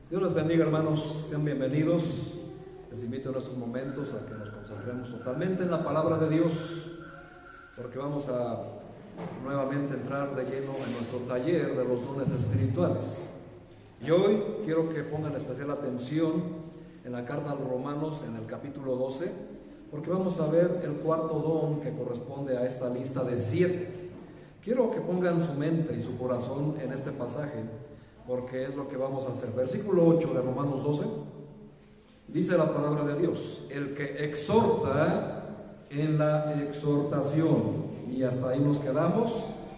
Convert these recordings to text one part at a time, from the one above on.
Dios les bendiga, hermanos, sean bienvenidos. Les invito en estos momentos a que nos concentremos totalmente en la palabra de Dios, porque vamos a nuevamente entrar de lleno en nuestro taller de los dones espirituales. Y hoy quiero que pongan especial atención en la carta a los Romanos, en el capítulo 12, porque vamos a ver el cuarto don que corresponde a esta lista de 7. Quiero que pongan su mente y su corazón en este pasaje, porque es lo que vamos a hacer. Versículo 8 de Romanos 12, dice la palabra de Dios: el que exhorta en la exhortación. Y hasta ahí nos quedamos,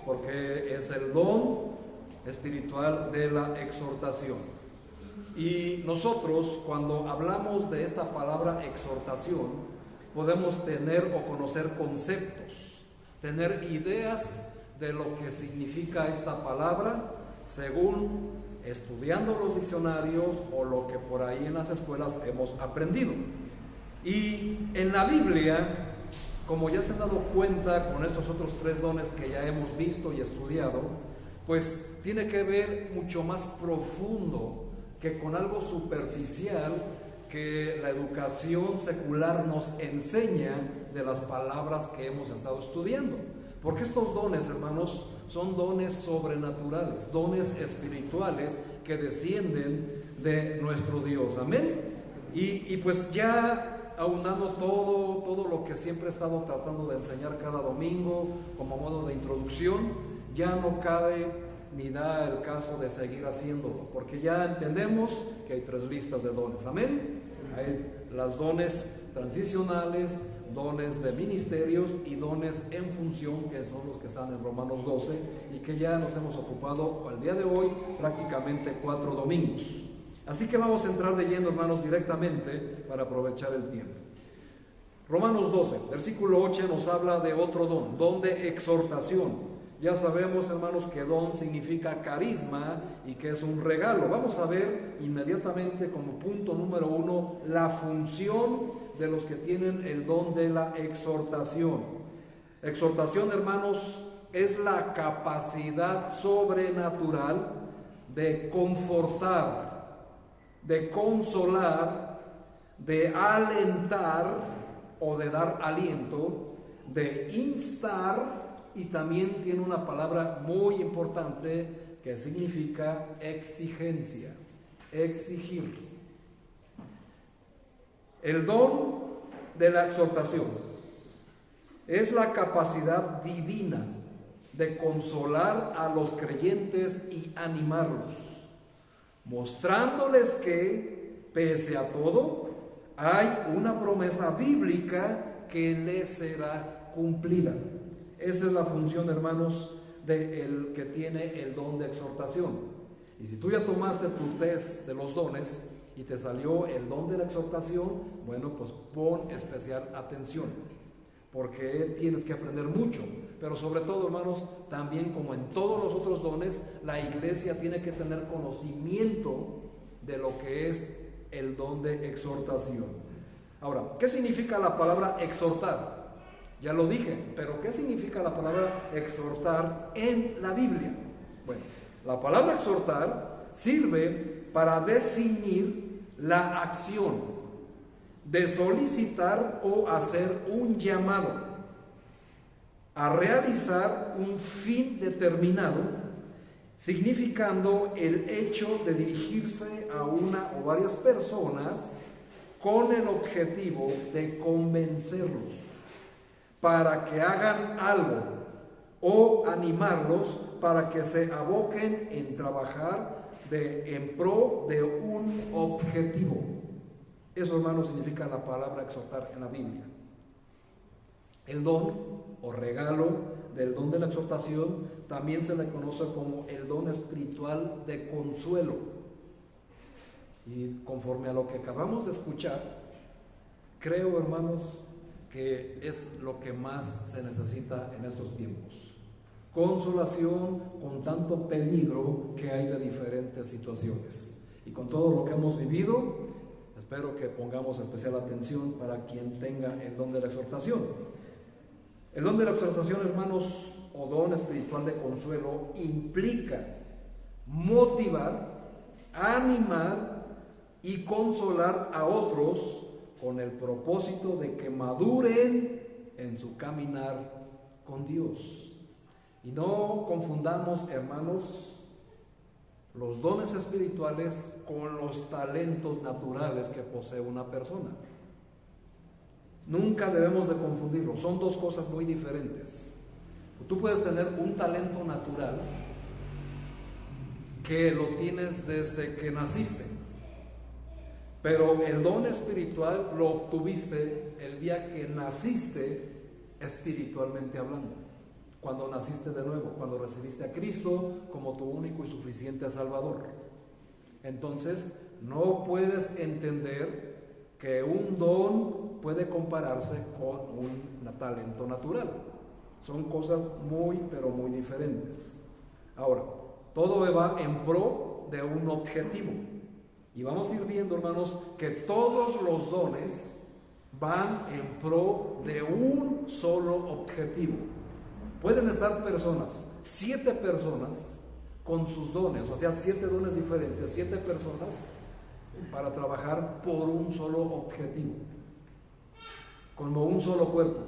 porque es el don espiritual de la exhortación. Y nosotros, cuando hablamos de esta palabra exhortación, podemos tener o conocer conceptos, tener ideas de lo que significa esta palabra, según estudiando los diccionarios o lo que por ahí en las escuelas hemos aprendido. Y en la Biblia, como ya se han dado cuenta con estos otros 3 dones que ya hemos visto y estudiado, pues tiene que ver mucho más profundo que con algo superficial que la educación secular nos enseña de las palabras que hemos estado estudiando. Porque estos dones, hermanos, son dones sobrenaturales, dones espirituales que descienden de nuestro Dios. Amén. Y pues ya aunando todo lo que siempre he estado tratando de enseñar cada domingo como modo de introducción, ya no cabe ni da el caso de seguir haciéndolo, porque ya entendemos que hay 3 listas de dones. Amén. Hay las dones transicionales, dones de ministerios y dones en función, que son los que están en Romanos 12 y que ya nos hemos ocupado al día de hoy prácticamente 4 domingos. Así que vamos a entrar de lleno, hermanos, directamente para aprovechar el tiempo. Romanos 12, versículo 8 nos habla de otro don de exhortación. Ya sabemos, hermanos, que don significa carisma y que es un regalo. Vamos a ver inmediatamente como punto número 1 la función de los que tienen el don de la exhortación. Exhortación, hermanos, es la capacidad sobrenatural de confortar, de consolar, de alentar o de dar aliento, de instar, y también tiene una palabra muy importante que significa exigencia, exigir. El don de la exhortación es la capacidad divina de consolar a los creyentes y animarlos, mostrándoles que, pese a todo, hay una promesa bíblica que les será cumplida. Esa es la función, hermanos, del que tiene el don de exhortación. Y si tú ya tomaste tu test de los dones y te salió el don de la exhortación, bueno, pues pon especial atención, porque tienes que aprender mucho. Pero sobre todo, hermanos, también como en todos los otros dones, la iglesia tiene que tener conocimiento de lo que es el don de exhortación. Ahora, ¿qué significa la palabra exhortar? Ya lo dije, pero ¿qué significa la palabra exhortar en la Biblia? Bueno, la palabra exhortar sirve para definir la acción de solicitar o hacer un llamado a realizar un fin determinado, significando el hecho de dirigirse a una o varias personas con el objetivo de convencerlos para que hagan algo o animarlos para que se aboquen en trabajar en pro de un objetivo. Eso, hermanos, significa la palabra exhortar en la Biblia. El don o regalo del don de la exhortación también se le conoce como el don espiritual de consuelo. Y conforme a lo que acabamos de escuchar, creo, hermanos, que es lo que más se necesita en estos tiempos. Consolación con tanto peligro que hay de diferentes situaciones. Y con todo lo que hemos vivido, espero que pongamos especial atención para quien tenga el don de la exhortación. El don de la exhortación, hermanos, o don espiritual de consuelo, implica motivar, animar y consolar a otros con el propósito de que maduren en su caminar con Dios. Y no confundamos, hermanos, los dones espirituales con los talentos naturales que posee una persona. Nunca debemos de confundirlos, son dos cosas muy diferentes. Tú puedes tener un talento natural que lo tienes desde que naciste, pero el don espiritual lo obtuviste el día que naciste espiritualmente hablando, cuando naciste de nuevo, cuando recibiste a Cristo como tu único y suficiente Salvador. Entonces no puedes entender que un don puede compararse con un talento natural. Son cosas muy, pero muy diferentes. Ahora, todo va en pro de un objetivo. Y vamos a ir viendo, hermanos, que todos los dones van en pro de un solo objetivo. Pueden estar personas, 7 personas, con sus dones, o sea, 7 dones diferentes, 7 personas para trabajar por un solo objetivo, como un solo cuerpo.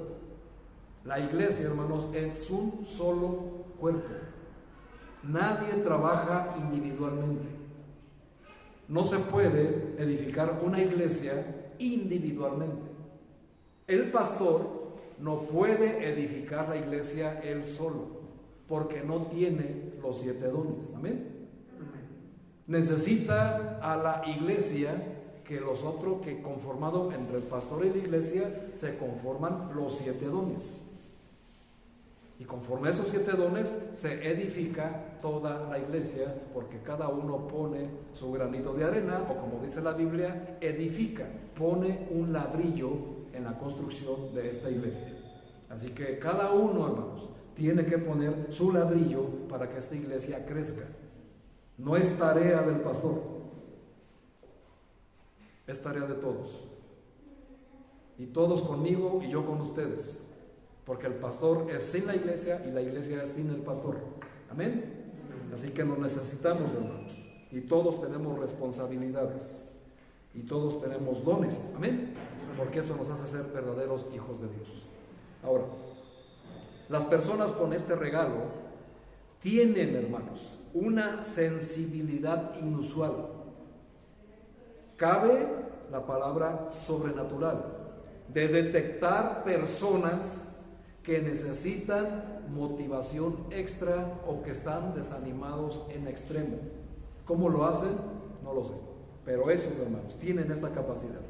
La iglesia, hermanos, es un solo cuerpo. Nadie trabaja individualmente. No se puede edificar una iglesia individualmente. El pastor no puede edificar la iglesia él solo, porque no tiene los 7 dones. Amén. Necesita a la iglesia, que los otros, que conformado entre el pastor y la iglesia se conforman los 7 dones. Y conforme a esos 7 dones se edifica toda la iglesia, porque cada uno pone su granito de arena, o como dice la Biblia, edifica, pone un ladrillo en la construcción de esta iglesia. Así que cada uno, hermanos, tiene que poner su ladrillo para que esta iglesia crezca. No es tarea del pastor, es tarea de todos. Y todos conmigo y yo con ustedes. Porque el pastor es sin la iglesia y la iglesia es sin el pastor. Amén. Así que nos necesitamos, hermanos. Y todos tenemos responsabilidades. Y todos tenemos dones. Amén. Porque eso nos hace ser verdaderos hijos de Dios. Ahora, las personas con este regalo tienen, hermanos, una sensibilidad inusual. Cabe la palabra sobrenatural, de detectar personas que necesitan motivación extra o que están desanimados en extremo. ¿Cómo lo hacen? No lo sé. Pero esos, hermanos, tienen esta capacidad.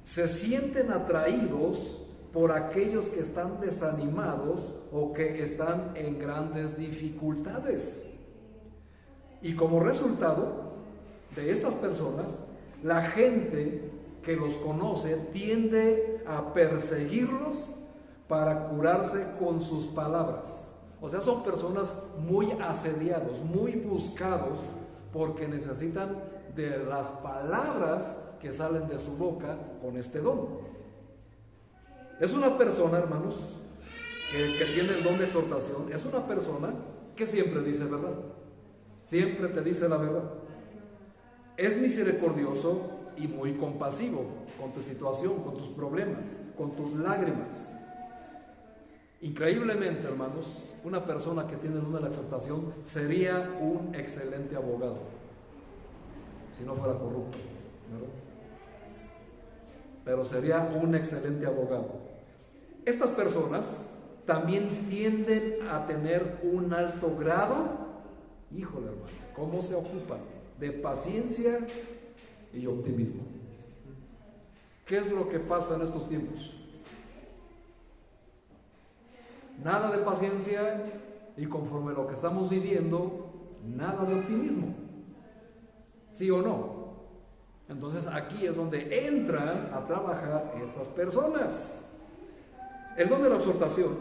Se sienten atraídos por aquellos que están desanimados o que están en grandes dificultades. Y como resultado de estas personas, la gente que los conoce tiende a perseguirlos para curarse con sus palabras. O sea, son personas muy asediados, muy buscados, porque necesitan de las palabras que salen de su boca con este don. Es una persona, hermanos, que tiene el don de exhortación. Es una persona que siempre dice verdad, siempre te dice la verdad. Es misericordioso y muy compasivo con tu situación, con tus problemas, con tus lágrimas. Increíblemente, hermanos, una persona que tiene el don de la exhortación sería un excelente abogado, si no fuera corrupto, ¿verdad? Pero sería un excelente abogado. Estas personas también tienden a tener un alto grado, híjole, hermano, ¿cómo se ocupan? De paciencia y optimismo. ¿Qué es lo que pasa en estos tiempos? Nada de paciencia y conforme lo que estamos viviendo, nada de optimismo. ¿Sí o no? Entonces aquí es donde entran a trabajar estas personas. El don de la exhortación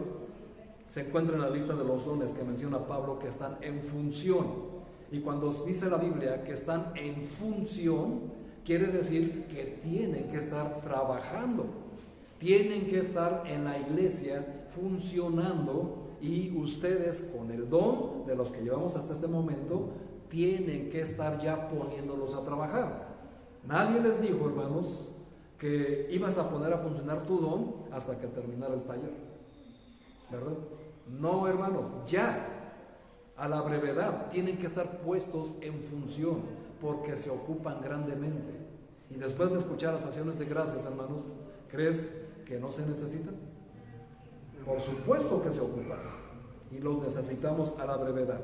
se encuentra en la lista de los dones que menciona Pablo, que están en función. Y cuando dice la Biblia que están en función, quiere decir que tienen que estar trabajando, tienen que estar en la iglesia funcionando, y ustedes con el don de los que llevamos hasta este momento tienen que estar ya poniéndolos a trabajar. Nadie les dijo, hermanos, que ibas a poner a funcionar tu don hasta que terminara el taller, ¿verdad? No, hermanos, ya a la brevedad tienen que estar puestos en función porque se ocupan grandemente. Y después de escuchar las acciones de gracias, hermanos, ¿crees que no se necesitan? Por supuesto que se ocupan y los necesitamos a la brevedad.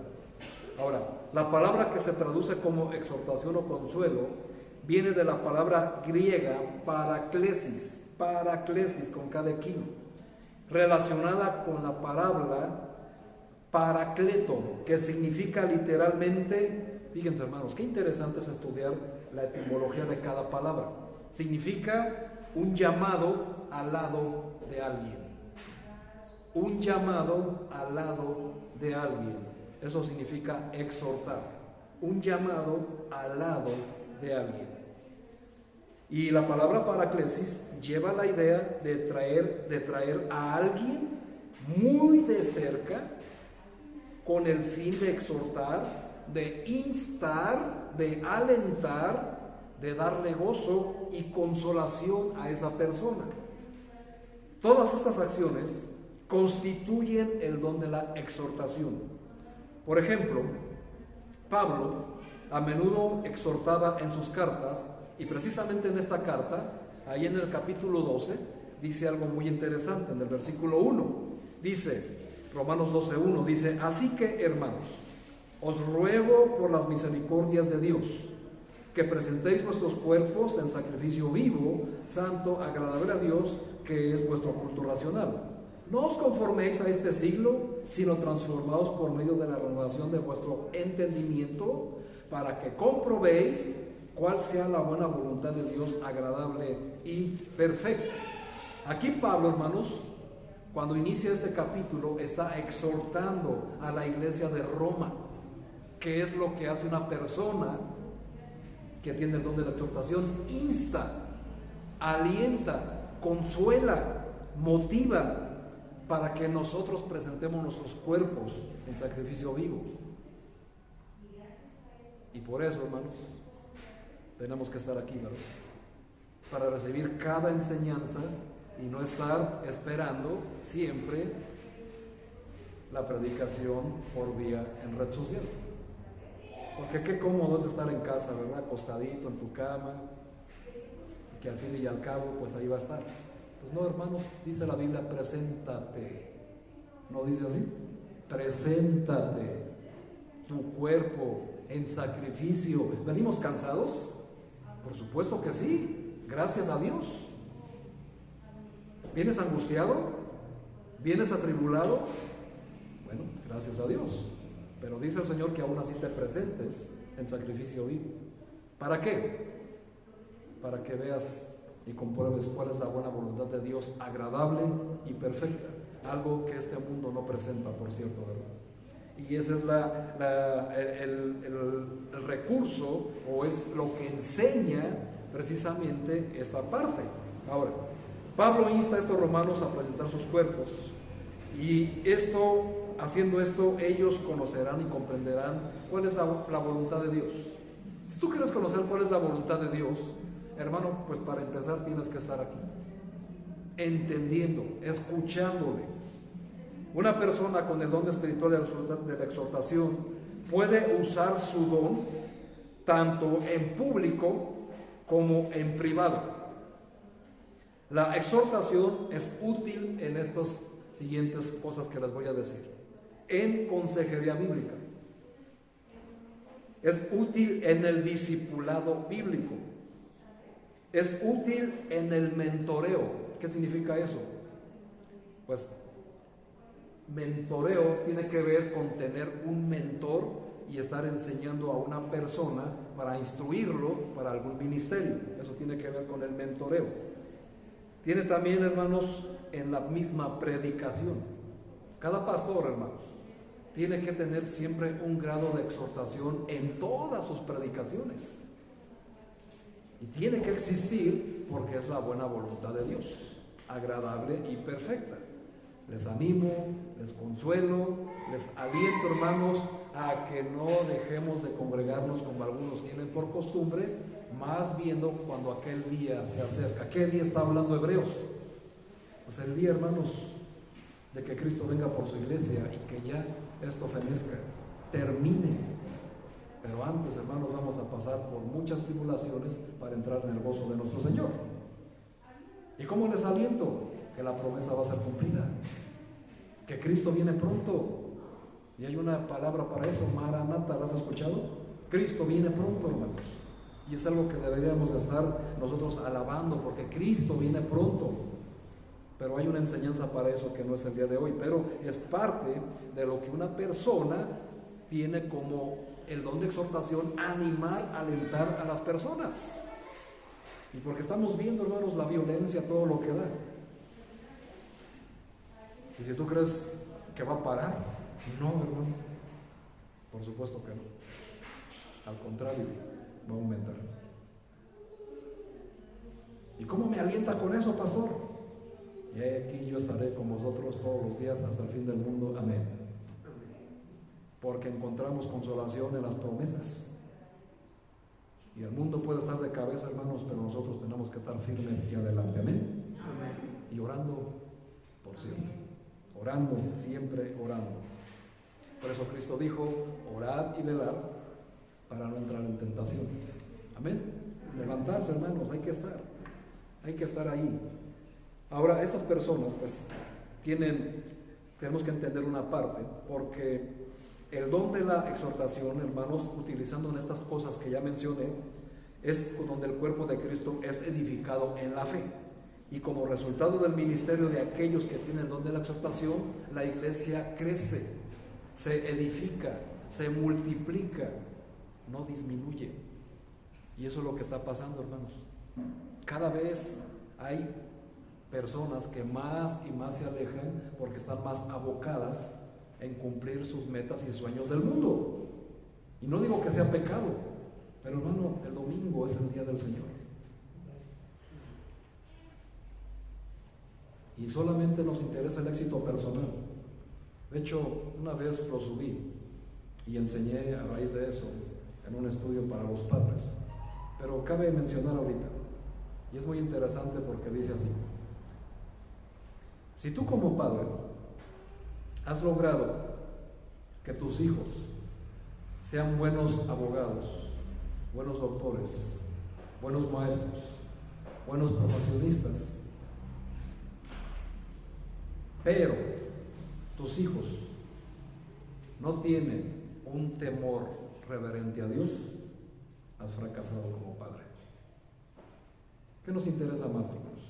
Ahora, la palabra que se traduce como exhortación o consuelo viene de la palabra griega paraklesis con cada kilo, relacionada con la palabra paracleto, que significa literalmente, fíjense hermanos, qué interesante es estudiar la etimología de cada palabra. Significa un llamado al lado de alguien. Un llamado al lado de alguien. Eso significa exhortar. Un llamado al lado de alguien. Y la palabra paraclesis lleva la idea de traer a alguien muy de cerca con el fin de exhortar, de instar, de alentar, de darle gozo y consolación a esa persona. Todas estas acciones constituyen el don de la exhortación. Por ejemplo, Pablo a menudo exhortaba en sus cartas, y precisamente en esta carta, ahí en el capítulo 12, dice algo muy interesante, en el versículo 1, dice, Romanos 12:1, dice, así que hermanos, os ruego por las misericordias de Dios, que presentéis vuestros cuerpos en sacrificio vivo, santo, agradable a Dios, que es vuestro culto racional. No os conforméis a este siglo, sino transformaos por medio de la renovación de vuestro entendimiento, para que comprobéis cuál sea la buena voluntad de Dios, agradable y perfecta. Aquí Pablo, hermanos, cuando inicia este capítulo, está exhortando a la iglesia de Roma. ¿Qué es lo que hace una persona que tiene el don de la exhortación? Insta, alienta, consuela, motiva para que nosotros presentemos nuestros cuerpos en sacrificio vivo. Y por eso, hermanos, tenemos que estar aquí, ¿verdad? Para recibir cada enseñanza y no estar esperando siempre la predicación por vía en red social. Porque qué cómodo es estar en casa, ¿verdad? Acostadito en tu cama, que al fin y al cabo, pues ahí va a estar. Pues no, hermanos, dice la Biblia, preséntate. ¿No dice así? Preséntate tu cuerpo en sacrificio. ¿Venimos cansados? Por supuesto que sí, gracias a Dios. ¿Vienes angustiado? ¿Vienes atribulado? Bueno, gracias a Dios. Pero dice el Señor que aún así te presentes en sacrificio vivo. ¿Para qué? Para que veas y compruebes cuál es la buena voluntad de Dios, agradable y perfecta. Algo que este mundo no presenta, por cierto, ¿verdad? Y ese es el recurso, o es lo que enseña precisamente esta parte. Ahora, Pablo insta a estos romanos a presentar sus cuerpos, y haciendo esto, ellos conocerán y comprenderán cuál es la voluntad de Dios. Si tú quieres conocer cuál es la voluntad de Dios, hermano, pues para empezar tienes que estar aquí, entendiendo, escuchándole. Una persona con el don espiritual de la exhortación puede usar su don tanto en público como en privado. La exhortación es útil en estas siguientes cosas que les voy a decir. En consejería bíblica. Es útil en el discipulado bíblico. Es útil en el mentoreo. ¿Qué significa eso? Pues mentoreo tiene que ver con tener un mentor y estar enseñando a una persona para instruirlo para algún ministerio. Eso tiene que ver con el mentoreo. Tiene también, hermanos, en la misma predicación. Cada pastor, hermanos, tiene que tener siempre un grado de exhortación en todas sus predicaciones. Y tiene que existir porque es la buena voluntad de Dios, agradable y perfecta. Les animo, les consuelo, les aliento, hermanos, a que no dejemos de congregarnos como algunos tienen por costumbre, más viendo cuando aquel día se acerca. ¿Qué día está hablando Hebreos? Pues el día, hermanos, de que Cristo venga por su iglesia y que ya esto fenezca, termine. Pero antes, hermanos, vamos a pasar por muchas tribulaciones para entrar en el gozo de nuestro Señor. ¿Y cómo les aliento? Que la promesa va a ser cumplida, que Cristo viene pronto. Y hay una palabra para eso, Maranata, ¿la has escuchado? Cristo viene pronto, hermanos. Y es algo que deberíamos estar nosotros alabando, porque Cristo viene pronto. Pero hay una enseñanza para eso que no es el día de hoy, pero es parte de lo que una persona tiene como el don de exhortación, animar, alentar a las personas. Y porque estamos viendo, hermanos, la violencia, todo lo que da. Y si tú crees que va a parar, no, hermano, por supuesto que no. Al contrario, va a aumentar. ¿Y cómo me alienta con eso, pastor? Y aquí yo estaré con vosotros todos los días hasta el fin del mundo. Amén. Porque encontramos consolación en las promesas. Y el mundo puede estar de cabeza, hermanos, pero nosotros tenemos que estar firmes y adelante. Amén. Amén. Y orando, por cierto. Orando, siempre orando. Por eso Cristo dijo, orad y velad para no entrar en tentación. Amén. Levantarse, hermanos, hay que estar ahí. Ahora, estas personas, pues, tenemos que entender una parte, porque el don de la exhortación, hermanos, utilizando en estas cosas que ya mencioné, es donde el cuerpo de Cristo es edificado en la fe. Y como resultado del ministerio de aquellos que tienen el don de la exhortación, la iglesia crece, se edifica, se multiplica, no disminuye. Y eso es lo que está pasando, hermanos. Cada vez hay personas que más y más se alejan porque están más abocadas en cumplir sus metas y sueños del mundo. Y no digo que sea pecado, pero hermano, el domingo es el día del Señor. Y solamente nos interesa el éxito personal. De hecho, una vez lo subí y enseñé a raíz de eso en un estudio para los padres. Pero cabe mencionar ahorita, y es muy interesante porque dice así: si tú como padre has logrado que tus hijos sean buenos abogados, buenos doctores, buenos maestros, buenos profesionistas, pero tus hijos no tienen un temor reverente a Dios, has fracasado como padre. ¿Qué nos interesa más, hermanos?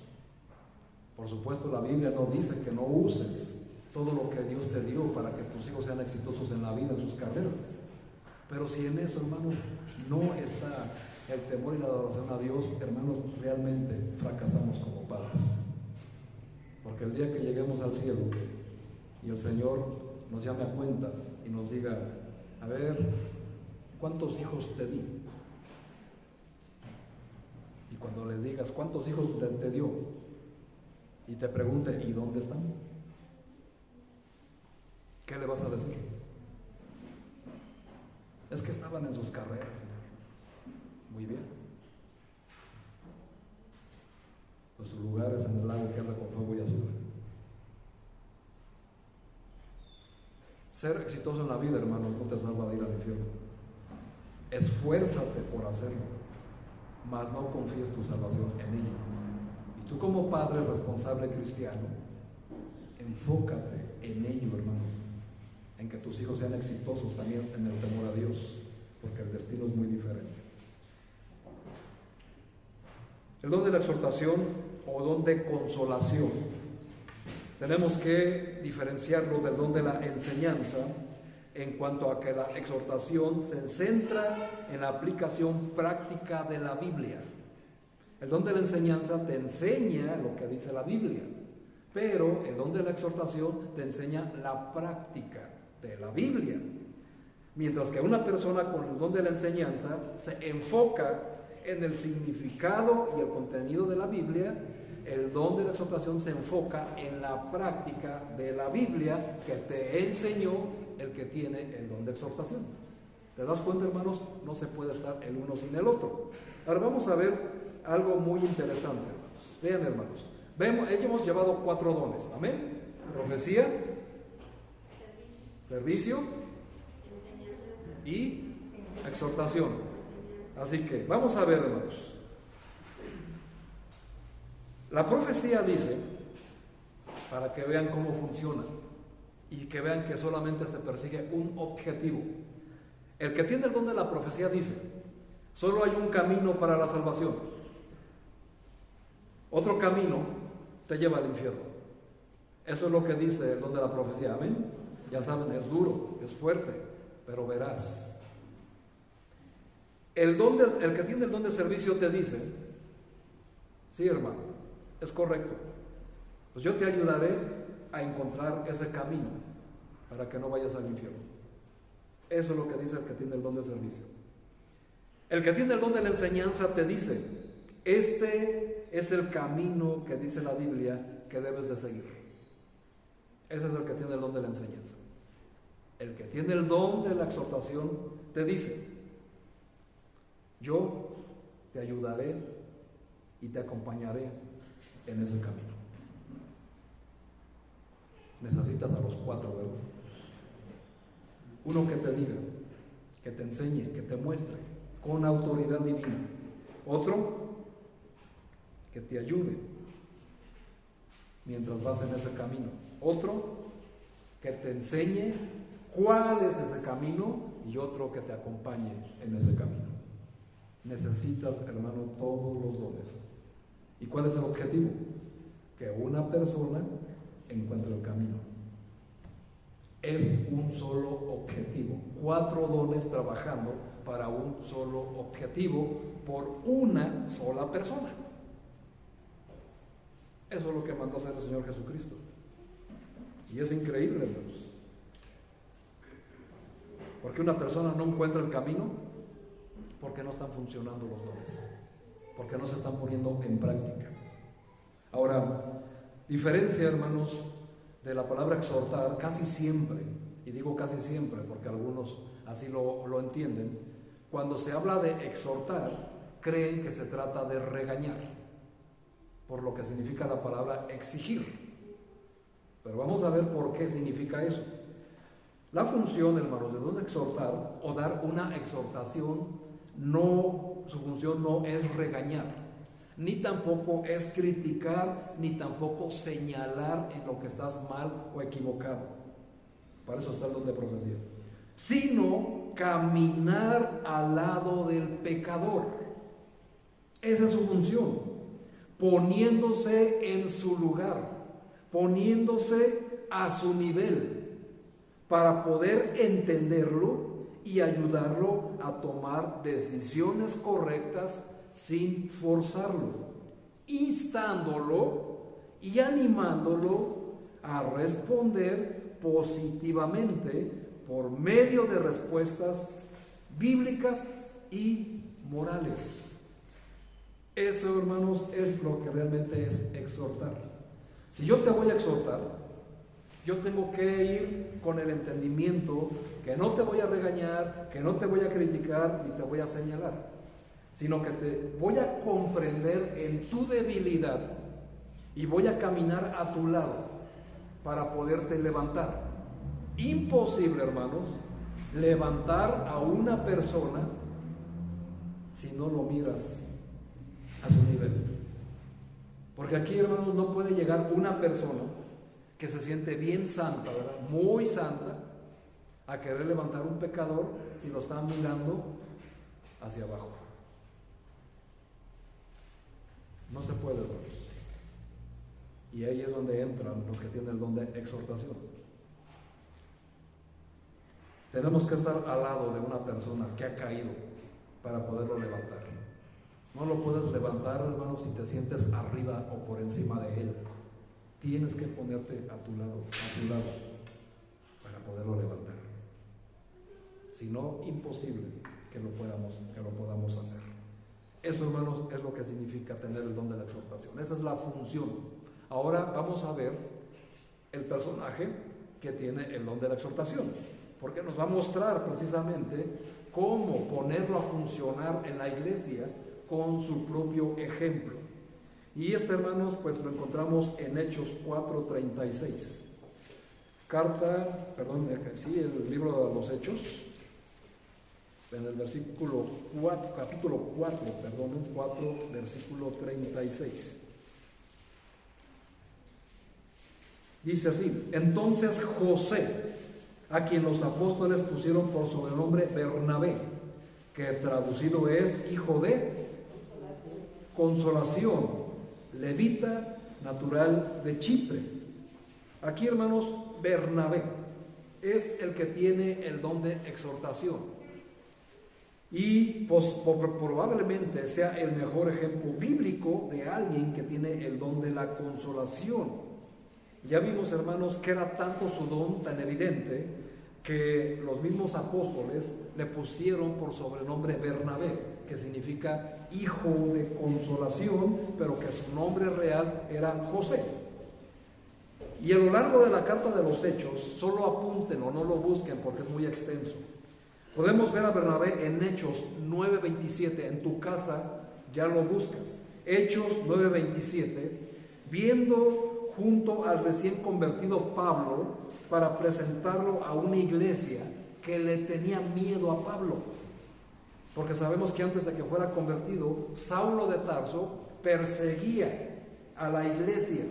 Por supuesto, la Biblia no dice que no uses todo lo que Dios te dio para que tus hijos sean exitosos en la vida, en sus carreras. Pero si en eso, hermanos, no está el temor y la adoración a Dios, hermanos, realmente fracasamos como padres. Porque el día que lleguemos al cielo y el Señor nos llame a cuentas y nos diga: a ver, ¿cuántos hijos te di? Y cuando les digas cuántos hijos te dio y te pregunte: ¿y dónde están? ¿Qué le vas a decir? Es que estaban en sus carreras, Señor. Muy bien. Pues su lugar es en el lago que arde con fuego y azufre. Ser exitoso en la vida, hermanos, no te salva de ir al infierno. Esfuérzate por hacerlo, mas no confíes tu salvación en ello. Y tú como padre responsable cristiano, enfócate en ello, hermano, en que tus hijos sean exitosos también en el temor a Dios, porque el destino es muy diferente. El don de la exhortación o don de consolación, tenemos que diferenciarlo del don de la enseñanza, en cuanto a que la exhortación se centra en la aplicación práctica de la Biblia. El don de la enseñanza te enseña lo que dice la Biblia, pero el don de la exhortación te enseña la práctica de la Biblia. Mientras que una persona con el don de la enseñanza se enfoca en el significado y el contenido de la Biblia, el don de la exhortación se enfoca en la práctica de la Biblia que te enseñó el que tiene el don de exhortación. ¿Te das cuenta, hermanos? No se puede estar el uno sin el otro. Ahora vamos a ver algo muy interesante, hermanos. Vean, hermanos. Hemos llevado 4 dones. Amén. Profecía, servicio y exhortación. Así que vamos a ver, hermanos. La profecía dice, para que vean cómo funciona y que vean que solamente se persigue un objetivo. El que tiene el don de la profecía dice, solo hay un camino para la salvación. Otro camino te lleva al infierno. Eso es lo que dice el don de la profecía. Amén. Ya saben, es duro, es fuerte, pero verás. El que tiene el don de servicio te dice, sí, hermano, es correcto, pues yo te ayudaré a encontrar ese camino para que no vayas al infierno. Eso es lo que dice el que tiene el don de servicio. El que tiene el don de la enseñanza te dice, este es el camino que dice la Biblia que debes de seguir. Ese es el que tiene el don de la enseñanza. El que tiene el don de la exhortación te dice, yo te ayudaré y te acompañaré en ese camino. Necesitas a los 4, ¿verdad? Uno que te diga, que te enseñe, que te muestre con autoridad divina. Otro que te ayude mientras vas en ese camino. Otro que te enseñe cuál es ese camino y otro que te acompañe en ese camino. Necesitas, hermano, todos los dones. ¿Y cuál es el objetivo? Que una persona encuentre el camino. Es un solo objetivo. 4 dones trabajando para un solo objetivo por una sola persona. Eso es lo que mandó hacer el Señor Jesucristo. Y es increíble, hermanos. Porque una persona no encuentra el camino porque no están funcionando los dones, porque no se están poniendo en práctica. Ahora, diferencia, hermanos, de la palabra exhortar, casi siempre, y digo casi siempre porque algunos así lo entienden, cuando se habla de exhortar, creen que se trata de regañar, por lo que significa la palabra exigir. Pero vamos a ver por qué significa eso. La función, hermanos, de un exhortar o dar una exhortación, su función no es regañar, ni tampoco es criticar, ni tampoco señalar en lo que estás mal o equivocado. Para eso está el don de profecía. Sino caminar al lado del pecador. Esa es su función. Poniéndose en su lugar, poniéndose a su nivel, para poder entenderlo y ayudarlo a tomar decisiones correctas sin forzarlo, instándolo y animándolo a responder positivamente por medio de respuestas bíblicas y morales. Eso, hermanos, es lo que realmente es exhortar. Si yo te voy a exhortar, yo tengo que ir con el entendimiento que no te voy a regañar, que no te voy a criticar ni te voy a señalar, sino que te voy a comprender en tu debilidad y voy a caminar a tu lado para poderte levantar. Imposible, hermanos, levantar a una persona si no lo miras a su nivel. Porque aquí, hermanos, no puede llegar una persona que se siente bien santa, ¿verdad? Muy santa, a querer levantar un pecador si lo están mirando hacia abajo. No se puede, hermanos. Y ahí es donde entran los que tienen el don de exhortación. Tenemos que estar al lado de una persona que ha caído para poderlo levantar. No lo puedes levantar, hermano, si te sientes arriba o por encima de él. Tienes que ponerte a tu lado, para poderlo levantar. Si no, imposible que lo podamos hacer. Eso, hermanos, es lo que significa tener el don de la exhortación. Esa es la función. Ahora vamos a ver el personaje que tiene el don de la exhortación, porque nos va a mostrar precisamente cómo ponerlo a funcionar en la iglesia con su propio ejemplo. Y hermanos, pues lo encontramos en Hechos 4:36. El libro de los Hechos, en el versículo 4, capítulo 4, 4, versículo 36. Dice así: entonces José, a quien los apóstoles pusieron por sobrenombre Bernabé, que traducido es hijo de consolación, levita, natural de Chipre. Aquí, hermanos, Bernabé es el que tiene el don de exhortación, y pues, probablemente sea el mejor ejemplo bíblico de alguien que tiene el don de la consolación. Ya vimos, hermanos, que era tanto su don tan evidente que los mismos apóstoles le pusieron por sobrenombre Bernabé, que significa hijo de consolación, pero que su nombre real era José. Y a lo largo de la carta de los Hechos, solo apúntenlo, no lo busquen porque es muy extenso. Podemos ver a Bernabé en Hechos 9:27, en tu casa ya lo buscas. Hechos 9:27, viendo junto al recién convertido Pablo para presentarlo a una iglesia que le tenía miedo a Pablo. Porque sabemos que antes de que fuera convertido, Saulo de Tarso perseguía a la iglesia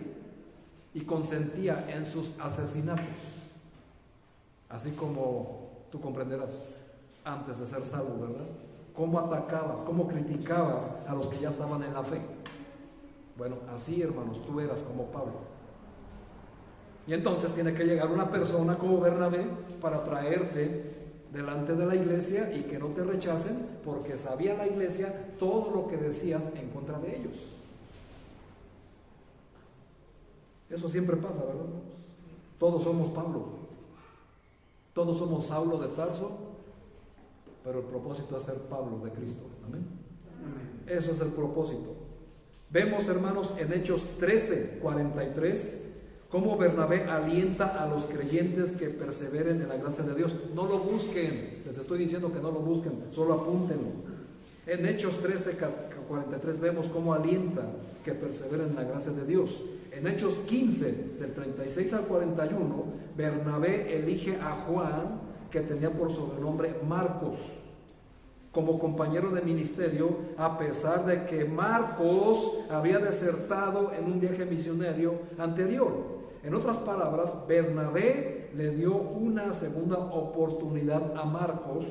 y consentía en sus asesinatos. Así como tú comprenderás, antes de ser Saulo, ¿verdad? Cómo atacabas, cómo criticabas a los que ya estaban en la fe. Bueno, así, hermanos, tú eras como Pablo. Y entonces tiene que llegar una persona como Bernabé para traerte delante de la iglesia y que no te rechacen, porque sabía la iglesia todo lo que decías en contra de ellos. Eso siempre pasa, ¿verdad? Todos somos Pablo, todos somos Saulo de Tarso, pero el propósito es ser Pablo de Cristo. Amén. Eso es el propósito. Vemos, hermanos, en Hechos 13:43 cómo Bernabé alienta a los creyentes que perseveren en la gracia de Dios. No lo busquen, les estoy diciendo que no lo busquen, solo apúntenlo. En Hechos 13:43 vemos cómo alienta que perseveren en la gracia de Dios. En Hechos 15, del 36 al 41, Bernabé elige a Juan, que tenía por sobrenombre Marcos, como compañero de ministerio, a pesar de que Marcos había desertado en un viaje misionero anterior. En otras palabras, Bernabé le dio una segunda oportunidad a Marcos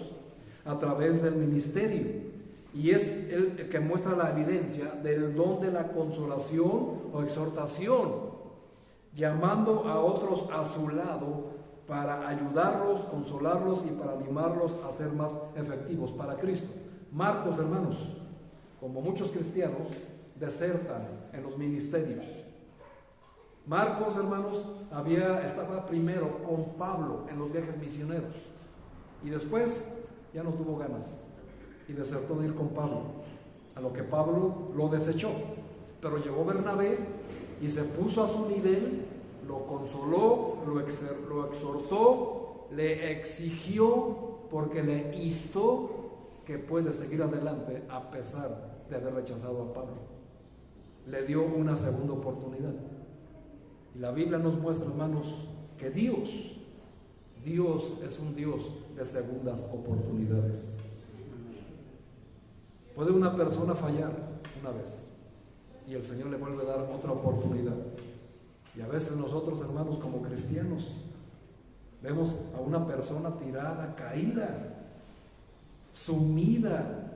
a través del ministerio. Y es el que muestra la evidencia del don de la consolación o exhortación, llamando a otros a su lado para ayudarlos, consolarlos y para animarlos a ser más efectivos para Cristo. Marcos, hermanos, como muchos cristianos, desertan en los ministerios. Marcos, hermanos, estaba primero con Pablo en los viajes misioneros y después ya no tuvo ganas y desertó de ir con Pablo, a lo que Pablo lo desechó. Pero llegó Bernabé y se puso a su nivel, lo consoló, lo exhortó, le exigió, porque le instó que puede seguir adelante a pesar de haber rechazado a Pablo. Le dio una segunda oportunidad. Y la Biblia nos muestra, hermanos, que Dios es un Dios de segundas oportunidades. Puede una persona fallar una vez y el Señor le vuelve a dar otra oportunidad. Y a veces nosotros, hermanos, como cristianos, vemos a una persona tirada, caída, sumida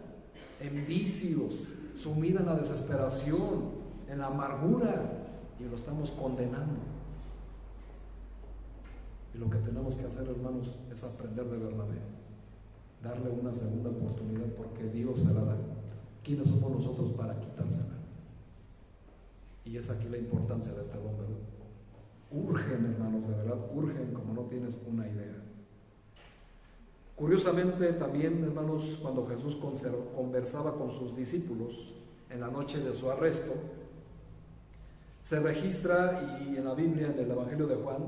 en vicios, sumida en la desesperación, en la amargura, y lo estamos condenando. Y lo que tenemos que hacer, hermanos, es aprender de Bernabé, darle una segunda oportunidad, porque Dios se la da. ¿Quiénes somos nosotros para quitársela? Y es aquí la importancia de este don, ¿verdad? Urgen, hermanos, de verdad, urgen como no tienes una idea. Curiosamente también, hermanos, cuando Jesús conversaba con sus discípulos en la noche de su arresto, se registra y en la Biblia, en el Evangelio de Juan,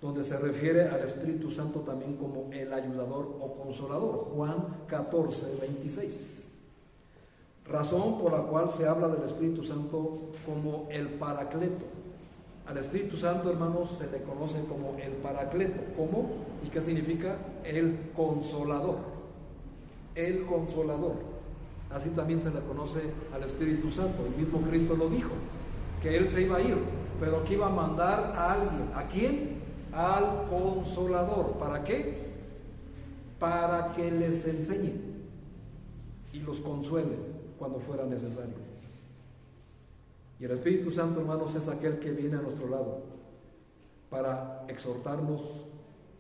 donde se refiere al Espíritu Santo también como el ayudador o consolador, Juan 14, 26. Razón por la cual se habla del Espíritu Santo como el Paracleto. Al Espíritu Santo, hermanos, se le conoce como el Paracleto. ¿Cómo? ¿Y qué significa? El Consolador. El Consolador. Así también se le conoce al Espíritu Santo. El mismo Cristo lo dijo, que Él se iba a ir, pero que iba a mandar a alguien. ¿A quién? Al Consolador. ¿Para qué? Para que les enseñe y los consuele cuando fuera necesario. Y el Espíritu Santo, hermanos, es aquel que viene a nuestro lado para exhortarnos,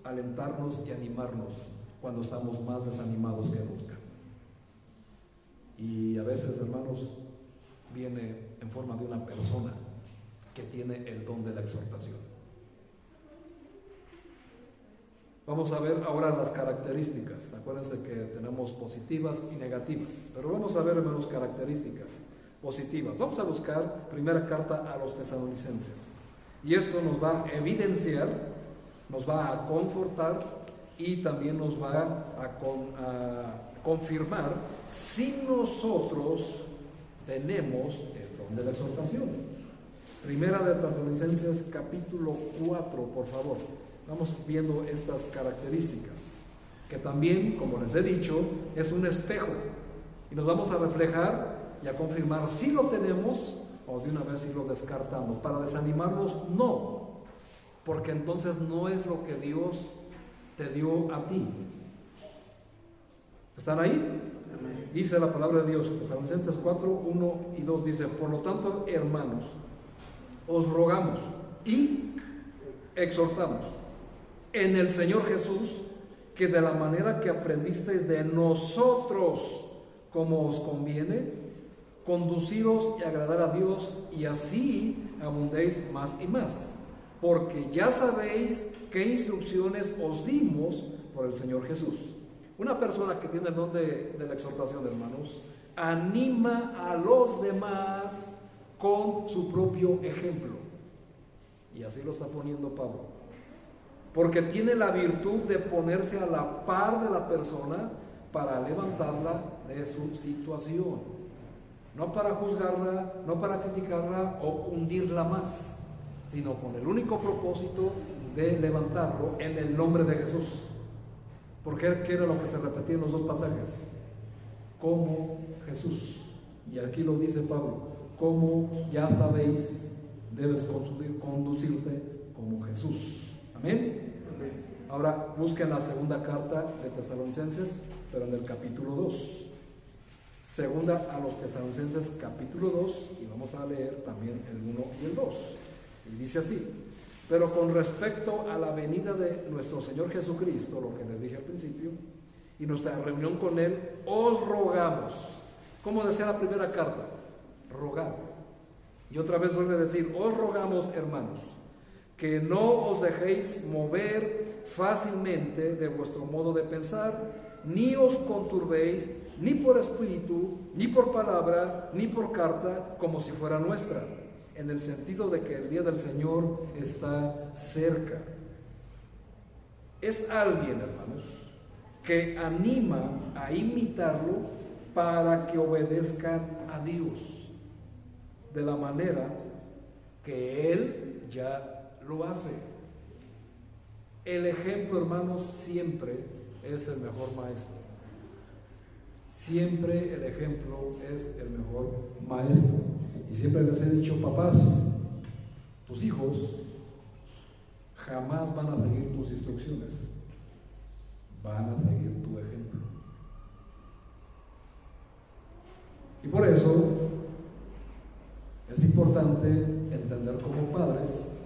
alentarnos y animarnos cuando estamos más desanimados que nunca. Y a veces, hermanos, viene en forma de una persona que tiene el don de la exhortación. Vamos a ver ahora las características. Acuérdense que tenemos positivas y negativas, pero vamos a ver, hermanos, características positivas. Vamos a buscar primera carta a los tesalonicenses. Y esto nos va a evidenciar, nos va a confortar y también nos va a confirmar si nosotros tenemos el don de la exhortación. Primera de Tesalonicenses capítulo 4, por favor. Vamos viendo estas características, que también, como les he dicho, es un espejo. Y nos vamos a reflejar y a confirmar si lo tenemos o de una vez si lo descartamos. Para desanimarnos, no, porque entonces no es lo que Dios te dio a ti. ¿Están ahí? Amén. Dice la palabra de Dios, Tesalonicenses 4, 1 y 2 dice: por lo tanto, hermanos, os rogamos y exhortamos en el Señor Jesús, que de la manera que aprendisteis de nosotros, como os conviene, conduciros y agradar a Dios, y así abundéis más y más, porque ya sabéis qué instrucciones os dimos por el Señor Jesús. Una persona que tiene el don de la exhortación, hermanos, anima a los demás con su propio ejemplo. Y así lo está poniendo Pablo. Porque tiene la virtud de ponerse a la par de la persona para levantarla de su situación. No para juzgarla, no para criticarla o hundirla más, sino con el único propósito de levantarlo en el nombre de Jesús. Porque ¿qué era lo que se repetía en los dos pasajes? Como Jesús. Y aquí lo dice Pablo: como ya sabéis, debes conducirte como Jesús. Amén. Ahora busquen la segunda carta de Tesalonicenses, pero en el capítulo 2. Segunda a los Tesalonicenses capítulo 2, y vamos a leer también el 1 y el 2. Y dice así: pero con respecto a la venida de nuestro Señor Jesucristo, lo que les dije al principio, y nuestra reunión con Él, os rogamos. ¿Cómo decía la primera carta? Rogar. Y otra vez vuelve a decir: os rogamos, hermanos, que no os dejéis mover fácilmente de vuestro modo de pensar, ni os conturbéis, ni por espíritu, ni por palabra, ni por carta, como si fuera nuestra, en el sentido de que el día del Señor está cerca. Es alguien, hermanos, que anima a imitarlo para que obedezcan a Dios de la manera que Él ya lo hace. El ejemplo, hermanos, siempre es el mejor maestro. Siempre el ejemplo es el mejor maestro. Y siempre les he dicho: papás, tus hijos jamás van a seguir tus instrucciones, van a seguir tu ejemplo. Y por eso es importante entender como padres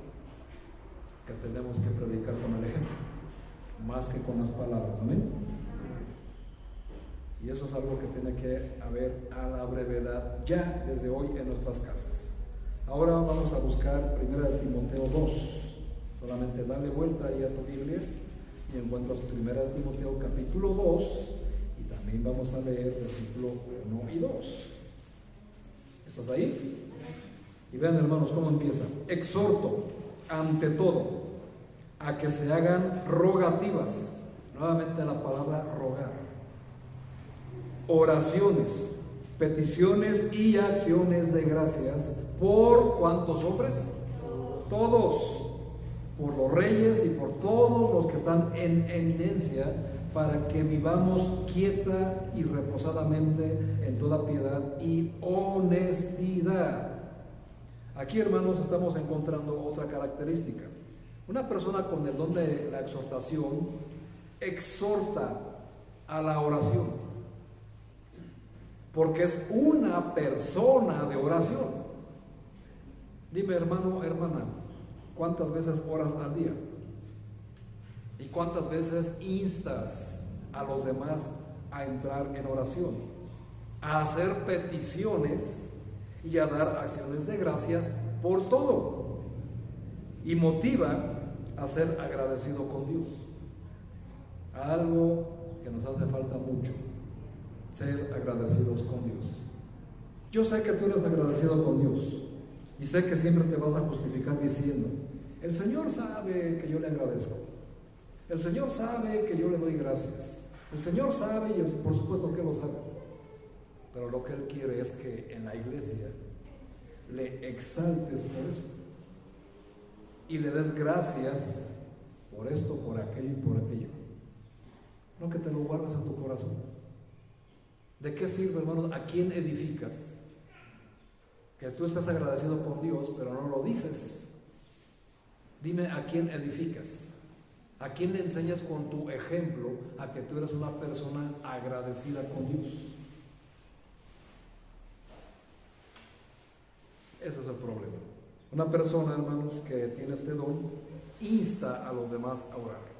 que tenemos que predicar con el ejemplo, más que con las palabras. Amén. Y eso es algo que tiene que haber a la brevedad, ya desde hoy en nuestras casas. Ahora vamos a buscar 1 Timoteo 2. Solamente dale vuelta ahí a tu Biblia y encuentras 1 Timoteo capítulo 2, y también vamos a leer versículo 1 y 2. ¿Estás ahí? Y vean, hermanos, cómo empieza. Exhorto, ante todo, a que se hagan rogativas. Nuevamente la palabra rogar. Oraciones, peticiones y acciones de gracias. ¿Por cuántos hombres? Todos. Por los reyes y por todos los que están en eminencia, para que vivamos quieta y reposadamente en toda piedad y honestidad. Aquí, hermanos, estamos encontrando otra característica. Una persona con el don de la exhortación exhorta a la oración, porque es una persona de oración. Dime, hermano, hermana, ¿cuántas veces oras al día? ¿Y cuántas veces instas a los demás a entrar en oración, a hacer peticiones y a dar acciones de gracias por todo? Y motiva a ser agradecido con Dios. Algo que nos hace falta mucho, ser agradecidos con Dios. Yo sé que tú eres agradecido con Dios y sé que siempre te vas a justificar diciendo: el Señor sabe que yo le agradezco, el Señor sabe que yo le doy gracias, el Señor sabe, y por supuesto que lo sabe. Pero lo que Él quiere es que en la iglesia le exaltes por eso y le des gracias por esto, por aquello y por aquello. No que te lo guardes en tu corazón. ¿De qué sirve, hermanos? ¿A quién edificas? Que tú estás agradecido con Dios, pero no lo dices. Dime, ¿a quién edificas? ¿A quién le enseñas con tu ejemplo a que tú eres una persona agradecida con Dios? Ese es el problema. Una persona, hermanos, que tiene este don, insta a los demás a orar.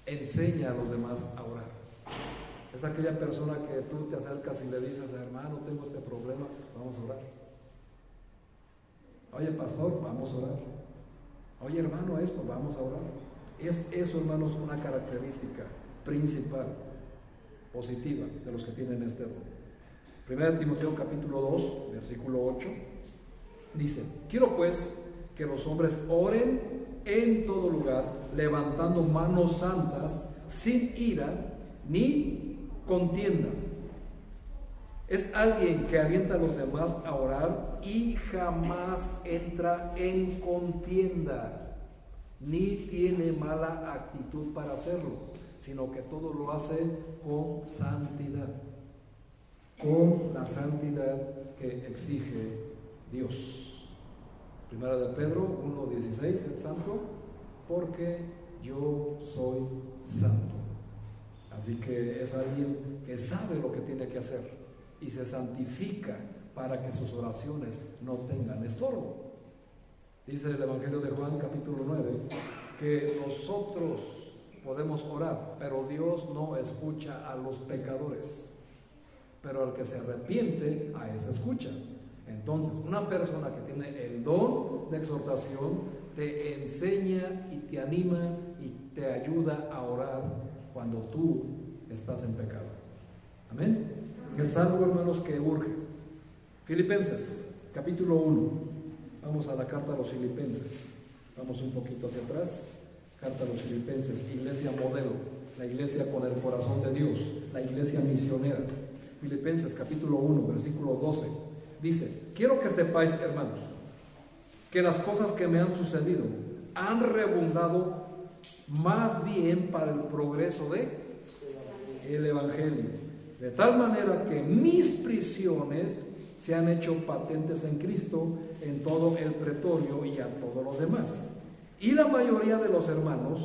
Enseña a los demás a orar. Es aquella persona que tú te acercas y le dices: hermano, tengo este problema, vamos a orar. Oye, pastor, vamos a orar. Oye, hermano, esto, vamos a orar. Es eso, hermanos, una característica principal, positiva, de los que tienen este don. 1 Timoteo capítulo 2, versículo 8, dice: quiero pues que los hombres oren en todo lugar, levantando manos santas, sin ira ni contienda. Es alguien que alienta a los demás a orar y jamás entra en contienda, ni tiene mala actitud para hacerlo, sino que todo lo hace con santidad, con la santidad que exige Dios. Primera de Pedro 1:16, el santo, porque yo soy santo. Así que es alguien que sabe lo que tiene que hacer y se santifica para que sus oraciones no tengan estorbo. Dice el Evangelio de Juan capítulo 9 que nosotros podemos orar, pero Dios no escucha a los pecadores, pero al que se arrepiente, a ese escucha. Entonces, una persona que tiene el don de exhortación te enseña y te anima y te ayuda a orar cuando tú estás en pecado. Amén. Es algo, hermanos, que urge. Filipenses, capítulo 1. Vamos a la carta a los Filipenses. Vamos un poquito hacia atrás. Carta a los Filipenses, iglesia modelo, la iglesia con el corazón de Dios, la iglesia misionera. Filipenses, capítulo 1, versículo 12. Dice: quiero que sepáis, hermanos, que las cosas que me han sucedido han redundado más bien para el progreso del Evangelio, de tal manera que mis prisiones se han hecho patentes en Cristo, en todo el pretorio y a todos los demás. Y la mayoría de los hermanos,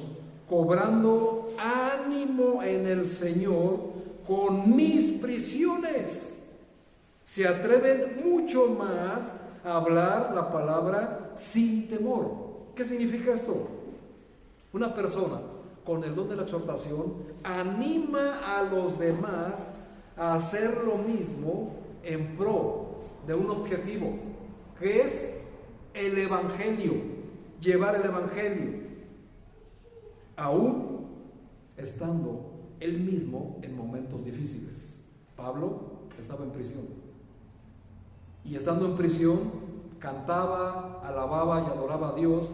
cobrando ánimo en el Señor con mis prisiones, se atreven mucho más a hablar la palabra sin temor. ¿Qué significa esto? Una persona con el don de la exhortación anima a los demás a hacer lo mismo en pro de un objetivo, que es el Evangelio, llevar el Evangelio. aún estando él mismo en momentos difíciles. Pablo estaba en prisión, y estando en prisión cantaba, alababa y adoraba a Dios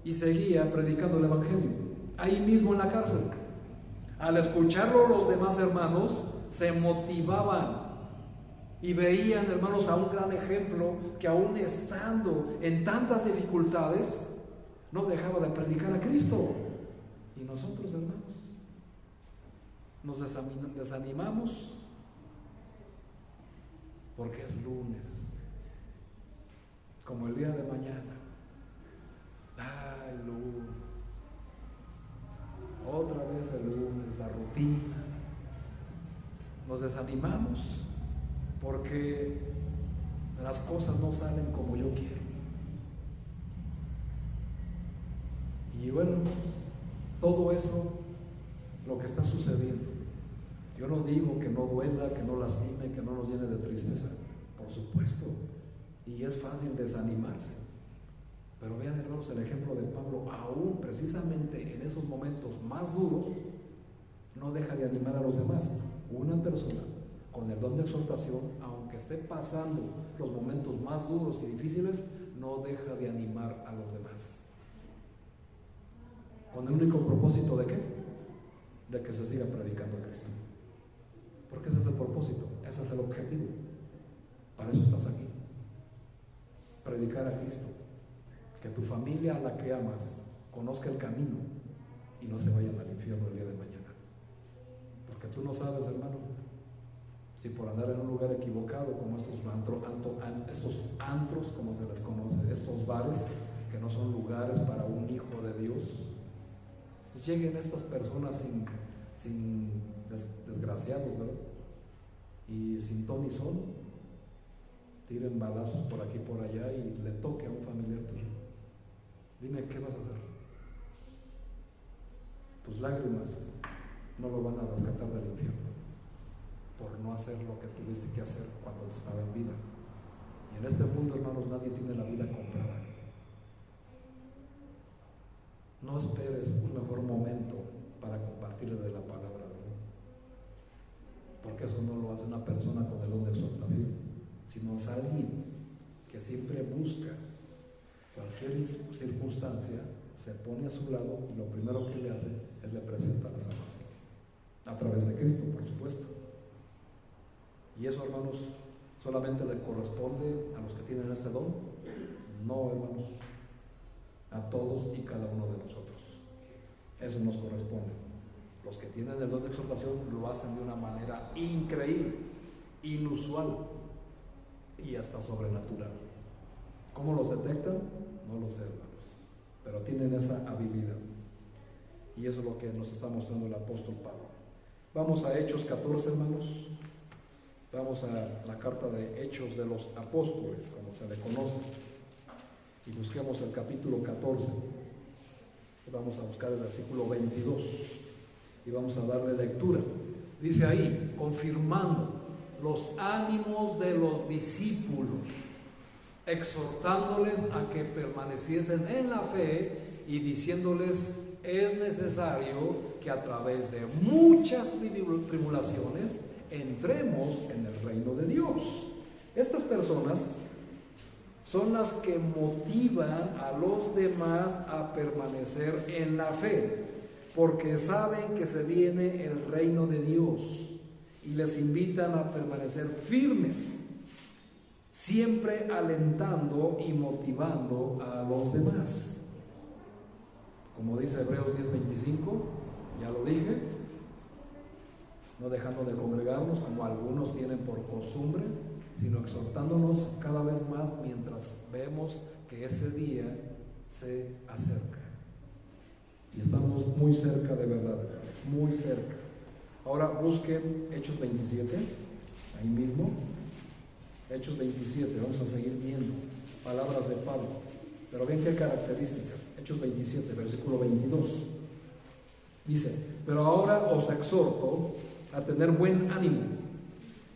y seguía predicando el evangelio ahí mismo en la cárcel. Al escucharlo, los demás hermanos se motivaban y veían, hermanos, a un gran ejemplo que aún estando en tantas dificultades no dejaba de predicar a Cristo. Y nosotros, hermanos, nos desanimamos porque es lunes, como el día de mañana. Ay, lunes, otra vez el lunes, la rutina. Nos desanimamos porque las cosas no salen como yo quiero. Y bueno, todo eso, lo que está sucediendo, yo no digo que no duela, que no lastime, que no nos llene de tristeza, por supuesto, y es fácil desanimarse. Pero vean, hermanos, el ejemplo de Pablo, aún precisamente en esos momentos más duros, no deja de animar a los demás. Una persona con el don de exhortación, aunque esté pasando los momentos más duros y difíciles, no deja de animar a los demás. Con el único propósito ¿de qué? De que se siga predicando a Cristo. Porque ese es el propósito, ese es el objetivo. Para eso estás aquí. Predicar a Cristo. Que tu familia, a la que amas, conozca el camino y no se vayan al infierno el día de mañana. Porque tú no sabes, hermano, si por andar en un lugar equivocado, como estos antros, como se les conoce, estos bares que no son lugares para un hijo de Dios, pues lleguen estas personas desgraciados, ¿verdad? Y sin ton ni son, tiren balazos por aquí y por allá y le toque a un familiar tuyo. Dime, ¿qué vas a hacer? Tus lágrimas no lo van a rescatar del infierno por no hacer lo que tuviste que hacer cuando estaba en vida. Y en este mundo, hermanos, nadie tiene la vida comprada. No esperes un mejor momento para compartirle de la palabra, ¿verdad? Porque eso no lo hace una persona con el don de exhortación, sino es alguien que siempre busca cualquier circunstancia, se pone a su lado y lo primero que le hace es le presenta la salvación a través de Cristo, por supuesto. Y eso, hermanos, solamente le corresponde a los que tienen este don. No, hermanos, a todos y cada uno de nosotros. Eso nos corresponde. Los que tienen el don de exhortación lo hacen de una manera increíble, inusual y hasta sobrenatural. ¿Cómo los detectan? No lo sé, hermanos, pero tienen esa habilidad. Y eso es lo que nos está mostrando el apóstol Pablo. Vamos a Hechos 14, hermanos. Vamos a la carta de Hechos de los Apóstoles, como se le conoce. Y busquemos el capítulo 14. Y vamos a buscar el versículo 22. Y vamos a darle lectura. Dice ahí, confirmando los ánimos de los discípulos, exhortándoles a que permaneciesen en la fe y diciéndoles: es necesario que a través de muchas tribulaciones entremos en el reino de Dios. Estas personas son las que motivan a los demás a permanecer en la fe, porque saben que se viene el reino de Dios y les invitan a permanecer firmes, siempre alentando y motivando a los demás. Como dice Hebreos 10:25, ya lo dije, no dejando de congregarnos como algunos tienen por costumbre, sino exhortándonos cada vez más mientras vemos que ese día se acerca. Y estamos muy cerca, de verdad, muy cerca. Ahora busquen Hechos 27, ahí mismo. Hechos 27, vamos a seguir viendo palabras de Pablo. Pero ven qué característica. Hechos 27, versículo 22. Dice: pero ahora os exhorto a tener buen ánimo,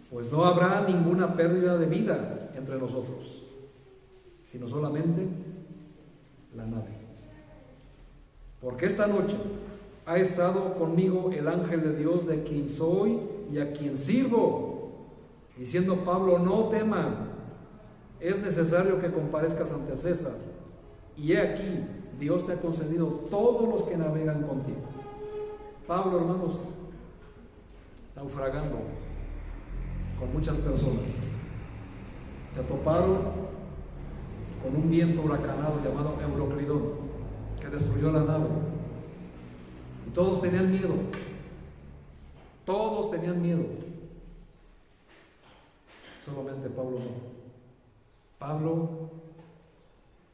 pues no habrá ninguna pérdida de vida entre nosotros, sino solamente la nave. Porque esta noche ha estado conmigo el ángel de Dios, de quien soy y a quien sirvo, diciendo Pablo, no teman, es necesario que comparezcas ante César, y he aquí, Dios te ha concedido todos los que navegan contigo. Pablo, hermanos, naufragando con muchas personas, se toparon con un viento huracanado llamado Euroclidón, que destruyó la nave. Y todos tenían miedo. Todos tenían miedo. Solamente Pablo no. Pablo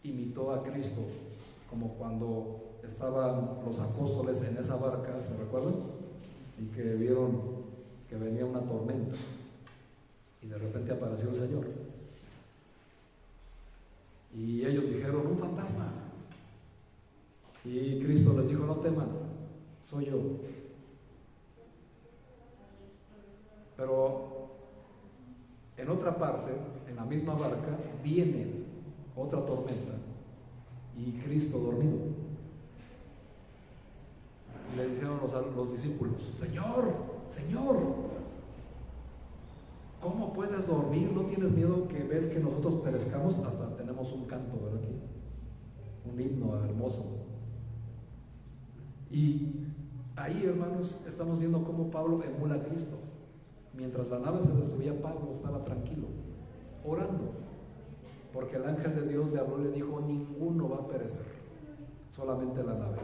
imitó a Cristo, como cuando estaban los apóstoles en esa barca, ¿se recuerdan? Y que vieron que venía una tormenta y de repente apareció el Señor. Y ellos dijeron, un fantasma. Y Cristo les dijo, no teman, soy yo. Pero en otra parte, en la misma barca, viene otra tormenta y Cristo dormido. Y le dijeron los discípulos, Señor, ¿cómo puedes dormir? ¿No tienes miedo que ves que nosotros perezcamos? Hasta tenemos un canto, ¿verdad? Aquí, un himno hermoso. Y ahí, hermanos, estamos viendo cómo Pablo emula a Cristo. Mientras la nave se destruía, Pablo estaba tranquilo, orando, porque el ángel de Dios le habló y le dijo, ninguno va a perecer, solamente la nave.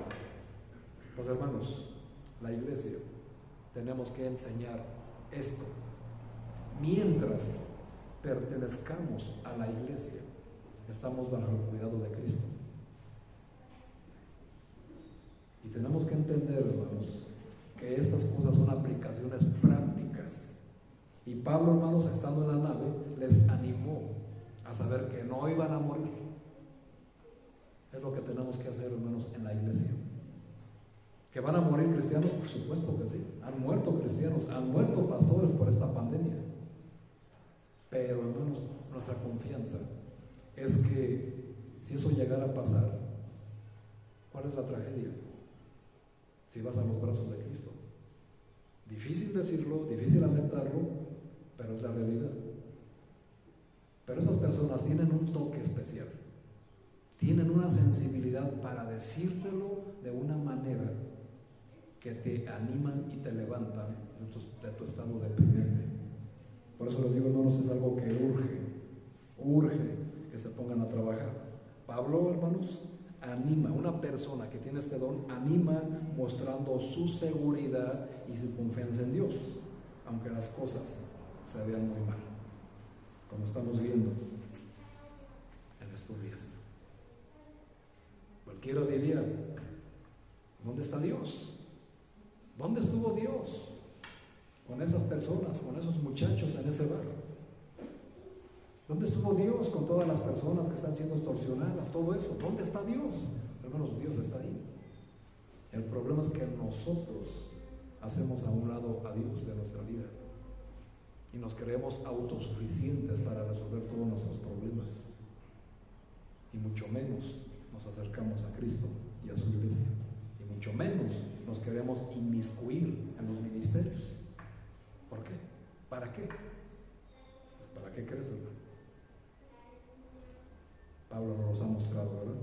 Pues hermanos, la iglesia, tenemos que enseñar esto. Mientras pertenezcamos a la iglesia, estamos bajo el cuidado de Cristo. Y tenemos que entender, hermanos, que estas cosas son aplicaciones prácticas. Y Pablo, hermanos, estando en la nave, les animó a saber que no iban a morir. Es lo que tenemos que hacer, hermanos, en la iglesia. ¿Que van a morir cristianos? Por supuesto que sí. Han muerto cristianos, han muerto pastores por esta pandemia. Pero, hermanos, nuestra confianza es que si eso llegara a pasar, ¿cuál es la tragedia? Si vas a los brazos de Cristo. Difícil decirlo, difícil aceptarlo, pero es la realidad. Pero esas personas tienen un toque especial, tienen una sensibilidad para decírtelo de una manera que te animan y te levantan de tu estado deprimente. Por eso les digo, hermanos, es algo que urge que se pongan a trabajar. Pablo, hermanos, anima, una persona que tiene este don, anima mostrando su seguridad y su confianza en Dios, aunque las cosas se vean muy mal, como estamos viendo en estos días. Cualquiera diría, ¿dónde está Dios? ¿Dónde estuvo Dios con esas personas, con esos muchachos en ese bar? ¿Dónde estuvo Dios con todas las personas que están siendo extorsionadas? Todo eso, ¿dónde está Dios? Hermanos, Dios está ahí. El problema es que nosotros hacemos a un lado a Dios de nuestra vida y nos creemos autosuficientes para resolver todos nuestros problemas, y mucho menos nos acercamos a Cristo y a su iglesia, y mucho menos nos queremos inmiscuir en los ministerios. ¿Por qué? ¿Para qué? Pues ¿para qué crees, hermano? Pablo nos los ha mostrado, ¿verdad?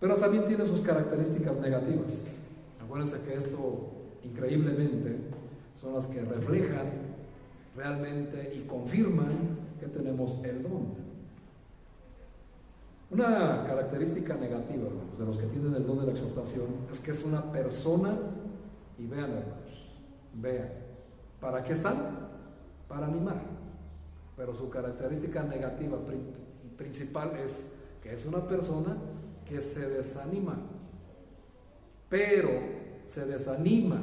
Pero también tiene sus características negativas. Acuérdense que esto, increíblemente, son las que reflejan realmente y confirman que tenemos el don. Una característica negativa, hermanos, de los que tienen el don de la exhortación, es que es una persona, y vean, hermanos, vean, ¿para qué están? Para animar. Pero su característica negativa principal es que es una persona que se desanima, pero se desanima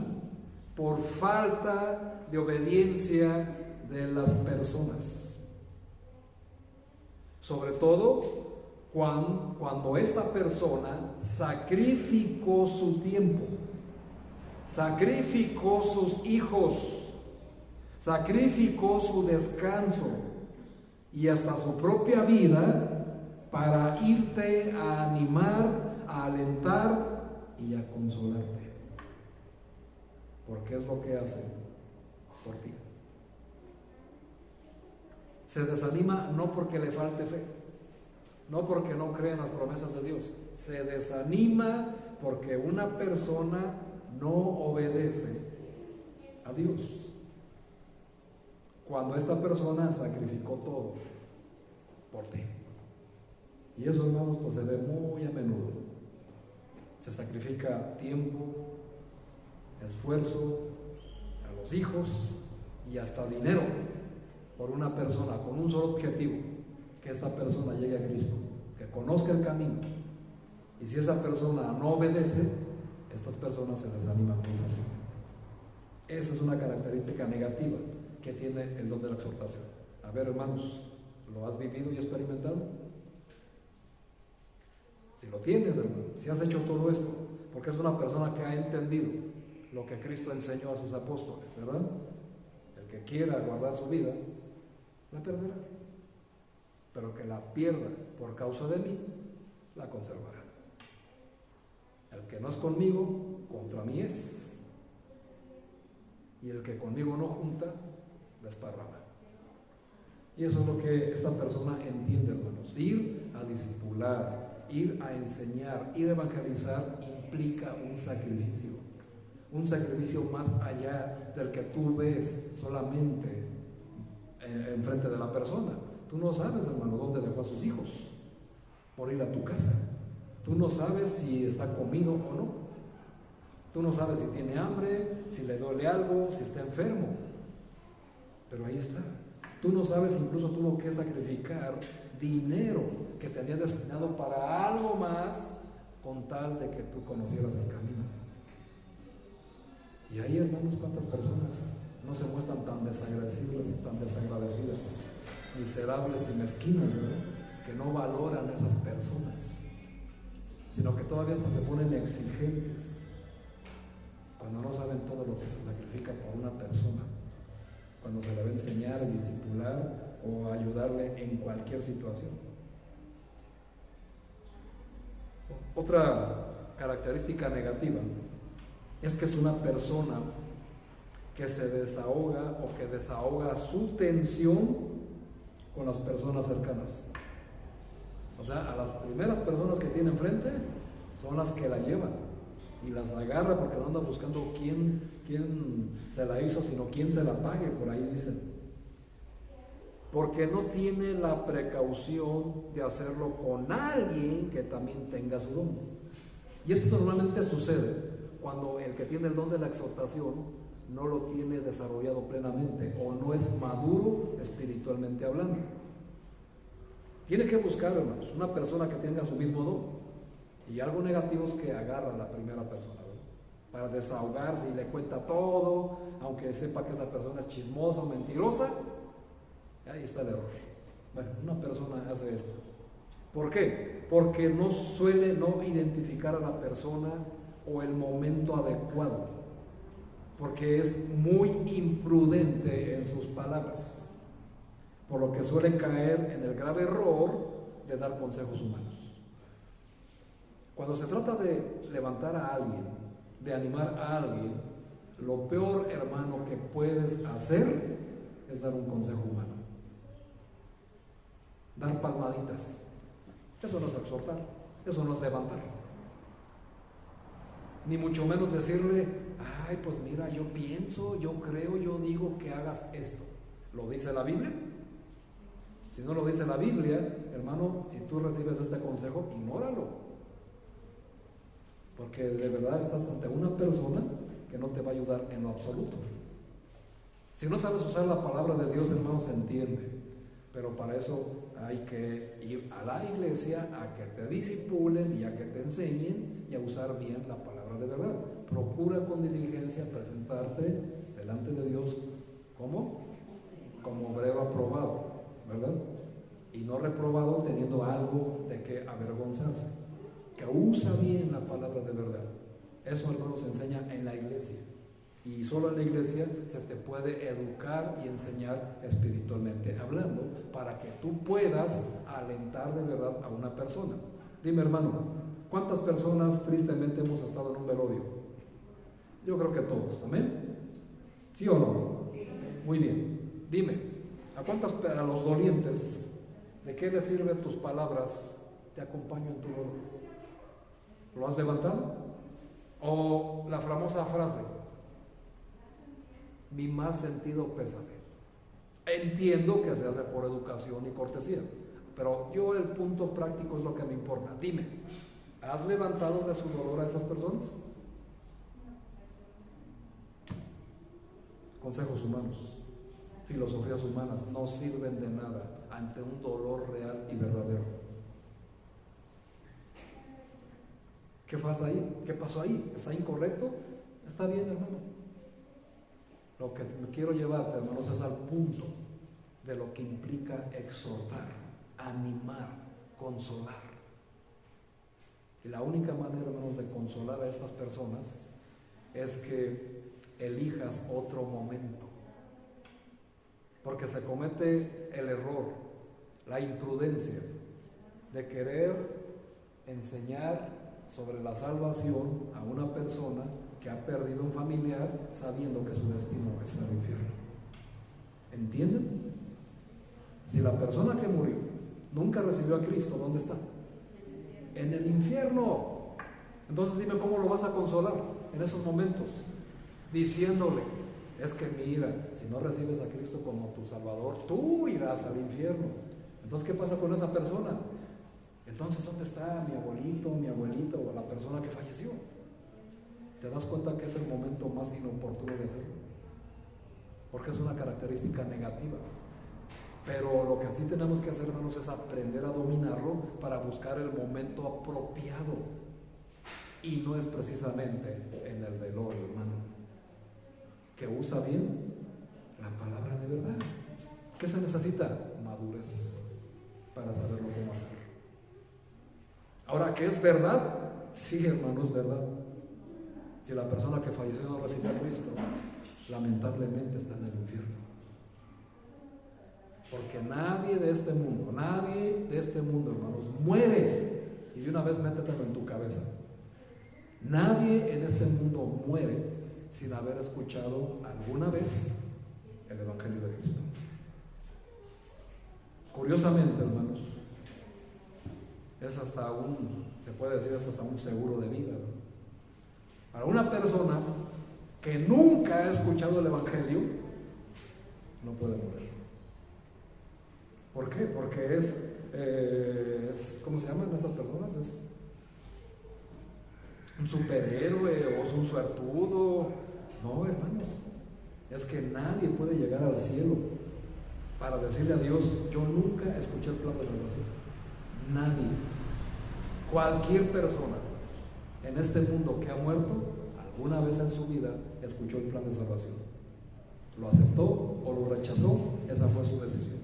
por falta de obediencia de las personas, sobre todo cuando esta persona sacrificó su tiempo, sacrificó sus hijos, sacrificó su descanso y hasta su propia vida para irte a animar, a alentar y a consolarte. porque es lo que hace por ti. Se desanima no porque le falte fe, no porque no cree en las promesas de Dios. Se desanima porque una persona no obedece a Dios. Cuando esta persona sacrificó todo por ti. Y eso, hermanos, pues se ve muy a menudo. Se sacrifica tiempo, esfuerzo, a los hijos y hasta dinero por una persona con un solo objetivo: que esta persona llegue a Cristo, que conozca el camino. Y si esa persona no obedece, estas personas se desaniman muy fácilmente. Esa es una característica negativa que tiene el don de la exhortación. A ver, hermanos, ¿lo has vivido y experimentado? Si lo tienes, hermano, si has hecho todo esto, porque es una persona que ha entendido lo que Cristo enseñó a sus apóstoles, ¿verdad? El que quiera guardar su vida, la perderá, pero que la pierda por causa de mí, la conservará. El que no es conmigo, contra mí es, y el que conmigo no junta, desparrama. Y eso es lo que esta persona entiende, hermanos. Ir a discipular, ir a enseñar, ir a evangelizar implica un sacrificio más allá del que tú ves solamente enfrente de la persona. Tú no sabes, hermano, dónde dejó a sus hijos por ir a tu casa. Tú no sabes si está comido o no. Tú no sabes si tiene hambre, si le duele algo, si está enfermo. Pero ahí está. Tú no sabes, incluso tuvo que sacrificar dinero que tenía destinado para algo más con tal de que tú conocieras el camino. Y ahí, hermanos, cuántas personas no se muestran tan desagradecidas, miserables y mezquinas, ¿verdad? Que no valoran a esas personas, sino que todavía hasta se ponen exigentes cuando no saben todo lo que se sacrifica por una persona, cuando se le va a enseñar, a discipular o a ayudarle en cualquier situación. Otra característica negativa es que es una persona que se desahoga o que desahoga su tensión con las personas cercanas. O sea, a las primeras personas que tiene enfrente son las que la llevan y las agarra, porque no anda buscando quién se la hizo, sino quién se la pague, por ahí dicen. Porque no tiene la precaución de hacerlo con alguien que también tenga su don. Y esto normalmente sucede cuando el que tiene el don de la exhortación no lo tiene desarrollado plenamente o no es maduro espiritualmente hablando. Tiene que buscar, hermanos, una persona que tenga su mismo don. Y algo negativo es que agarra a la primera persona, ¿verdad? Para desahogarse y le cuenta todo, aunque sepa que esa persona es chismosa o mentirosa. Ahí está el error. Bueno, una persona hace esto. ¿Por qué? Porque no suele no identificar a la persona o el momento adecuado, porque es muy imprudente en sus palabras, por lo que suele caer en el grave error de dar consejos humanos. Cuando se trata de levantar a alguien, de animar a alguien, lo peor, hermano, que puedes hacer es dar un consejo humano. Dar palmaditas. Eso no es exhortar, eso no es levantar. Ni mucho menos decirle, ay, pues mira, yo pienso, yo creo, yo digo que hagas esto. ¿Lo dice la Biblia? Si no lo dice la Biblia, hermano, si tú recibes este consejo, ignóralo. Porque de verdad estás ante una persona que no te va a ayudar en lo absoluto. Si no sabes usar la palabra de Dios, hermano, se entiende. Pero para eso hay que ir a la iglesia a que te discipulen y a que te enseñen y a usar bien la palabra de verdad. Procura con diligencia presentarte delante de Dios como obrero aprobado, ¿verdad? Y no reprobado teniendo algo de que avergonzarse. Que usa bien la palabra de verdad. Eso, hermano, se enseña en la iglesia. Y solo en la iglesia se te puede educar y enseñar espiritualmente hablando, para que tú puedas alentar de verdad a una persona. Dime, hermano, ¿cuántas personas tristemente hemos estado en un velorio? Yo creo que todos, amén. ¿Sí o no? Sí. Muy bien. Dime, a los dolientes, ¿de qué les sirven tus palabras? Te acompaño en tu dolor. ¿Lo has levantado? O la famosa frase, mi más sentido pésame. Entiendo que se hace por educación y cortesía, pero yo el punto práctico es lo que me importa. Dime, ¿has levantado de su dolor a esas personas? Consejos humanos, filosofías humanas no sirven de nada ante un dolor real y verdadero. ¿Qué falta ahí? ¿Qué pasó ahí? ¿Está incorrecto? Está bien, hermano. Lo que me quiero llevarte, hermanos, es al punto de lo que implica exhortar, animar, consolar. Y la única manera, hermanos, de consolar a estas personas es que elijas otro momento. Porque se comete el error, la imprudencia de querer enseñar sobre la salvación a una persona que ha perdido un familiar sabiendo que su destino es el infierno. ¿Entienden? Si la persona que murió nunca recibió a Cristo, ¿dónde está? En el infierno. Entonces dime cómo lo vas a consolar en esos momentos, diciéndole, es que mira, si no recibes a Cristo como tu Salvador, tú irás al infierno. Entonces, ¿qué pasa con esa persona? Entonces, ¿dónde está mi abuelito, mi abuelita o la persona que falleció? ¿Te das cuenta que es el momento más inoportuno de hacerlo? Porque es una característica negativa. Pero lo que sí tenemos que hacer, hermanos, es aprender a dominarlo para buscar el momento apropiado. Y no es precisamente en el velorio, hermano. Que usa bien la palabra de verdad. ¿Qué se necesita? Madurez para saberlo cómo hacer. Ahora, ¿qué es verdad? Sí, hermano, es verdad. Si la persona que falleció no recibe a Cristo, lamentablemente está en el infierno. Porque nadie de este mundo, hermanos, muere. Y de una vez métetelo en tu cabeza. Nadie en este mundo muere sin haber escuchado alguna vez el Evangelio de Cristo. Curiosamente, hermanos, es se puede decir, hasta un seguro de vida, ¿no? Para una persona que nunca ha escuchado el Evangelio, no puede morir. ¿Por qué? Porque es ¿cómo se llaman estas personas? Es un superhéroe o es un suertudo. No, hermanos, es que nadie puede llegar al cielo para decirle a Dios, yo nunca escuché el plan de salvación. Nadie. Cualquier persona en este mundo que ha muerto, alguna vez en su vida escuchó el plan de salvación. Lo aceptó o lo rechazó, esa fue su decisión.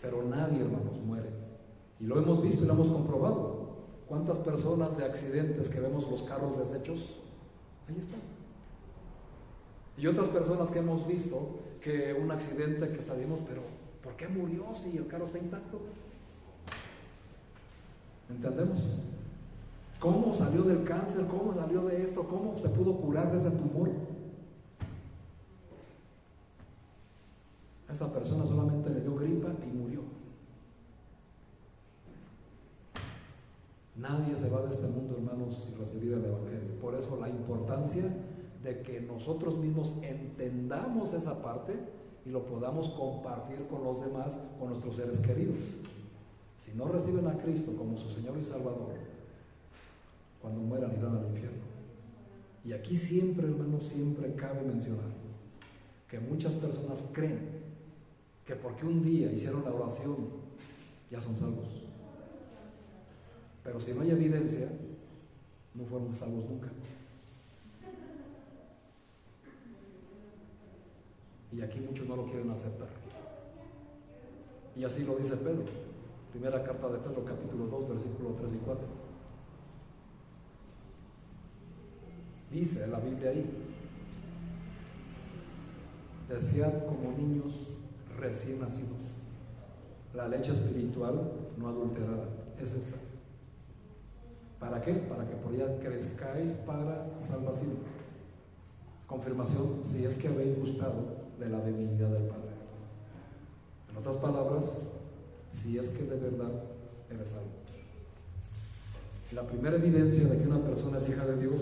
Pero nadie, hermanos, muere. Y lo hemos visto y lo hemos comprobado. ¿Cuántas personas de accidentes que vemos los carros deshechos? Ahí están. Y otras personas que hemos visto que un accidente que salimos, pero ¿por qué murió si el carro está intacto? ¿Entendemos? ¿Cómo salió del cáncer? ¿Cómo salió de esto? ¿Cómo se pudo curar de ese tumor? Esa persona solamente le dio gripa y murió. Nadie se va de este mundo, hermanos, sin recibir el Evangelio. Por eso la importancia de que nosotros mismos entendamos esa parte y lo podamos compartir con los demás, con nuestros seres queridos. Si no reciben a Cristo como su Señor y Salvador, cuando mueran irán al infierno. Y aquí siempre, hermanos, siempre cabe mencionar que muchas personas creen que porque un día hicieron la oración ya son salvos. Pero si no hay evidencia, no fueron salvos nunca. Y aquí muchos no lo quieren aceptar. Y así lo dice Pedro. Primera carta de Pedro, capítulo 2, versículos 3 y 4. Dice la Biblia ahí: desead como niños recién nacidos la leche espiritual no adulterada. Es esta. ¿Para qué? Para que por ella crezcáis para salvación. confirmación si es que habéis gustado de la divinidad del Padre. En otras palabras, si es que de verdad eres salvo. La primera evidencia de que una persona es hija de Dios,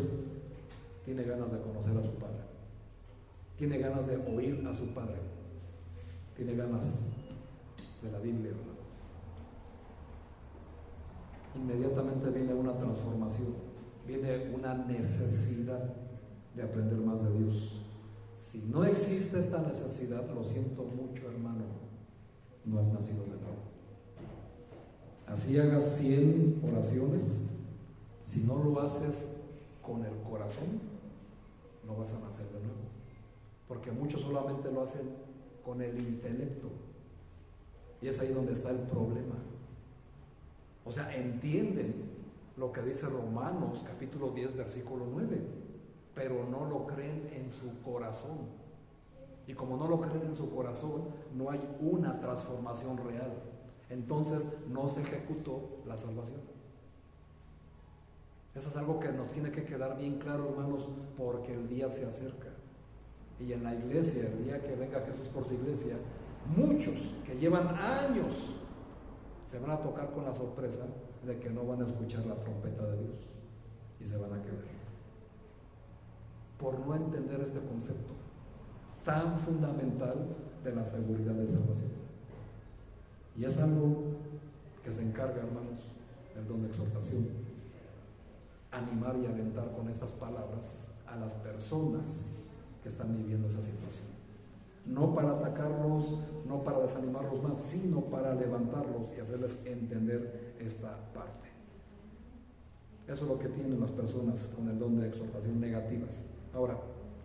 tiene ganas de conocer a su Padre, tiene ganas de oír a su Padre, tiene ganas de la Biblia, hermano. Inmediatamente viene una transformación, viene una necesidad de aprender más de Dios. Si no existe esta necesidad, lo siento mucho, hermano, no has nacido de nuevo. Así hagas 100 oraciones, si no lo haces con el corazón, no vas a nacer de nuevo, porque muchos solamente lo hacen con el intelecto, y es ahí donde está el problema. O sea, entienden lo que dice Romanos capítulo 10 versículo 9, pero no lo creen en su corazón, y como no lo creen en su corazón, no hay una transformación real. Entonces no se ejecutó la salvación. Eso es algo que nos tiene que quedar bien claro, hermanos, porque el día se acerca. Y en la iglesia, el día que venga Jesús por su iglesia, muchos que llevan años se van a tocar con la sorpresa de que no van a escuchar la trompeta de Dios y se van a quedar por no entender este concepto tan fundamental de la seguridad de salvación. Y es algo que se encarga, hermanos, del don de exhortación, animar y alentar con estas palabras a las personas que están viviendo esa situación. No para atacarlos, no para desanimarlos más, sino para levantarlos y hacerles entender esta parte. Eso es lo que tienen las personas con el don de exhortación negativas. Ahora,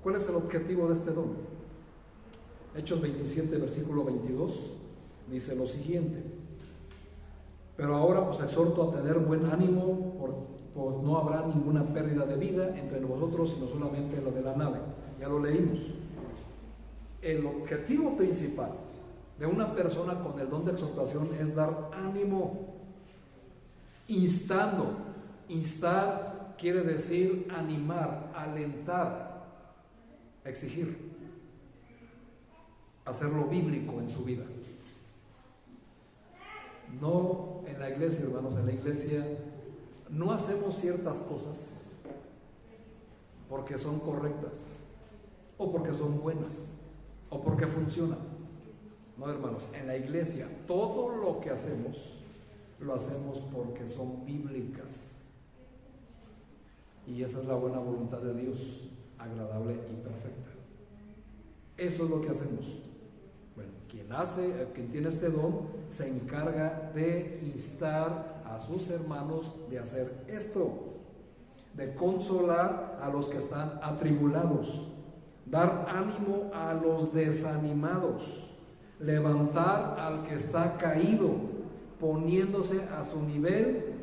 ¿cuál es el objetivo de este don? Hechos 27, versículo 22, dice lo siguiente: pero ahora os exhorto a tener buen ánimo, pues no habrá ninguna pérdida de vida entre vosotros, sino solamente la de la nave. Ya lo leímos. El objetivo principal de una persona con el don de exhortación es dar ánimo, instando. Instar quiere decir animar, alentar, exigir, hacerlo bíblico en su vida. No en la iglesia, hermanos, en la iglesia no hacemos ciertas cosas porque son correctas, o porque son buenas, o porque funcionan. No, hermanos, en la iglesia todo lo que hacemos, lo hacemos porque son bíblicas. Y esa es la buena voluntad de Dios, agradable y perfecta. Eso es lo que hacemos. Bueno, quien tiene este don, se encarga de instar a sus hermanos de hacer esto, de consolar a los que están atribulados, dar ánimo a los desanimados, levantar al que está caído, poniéndose a su nivel,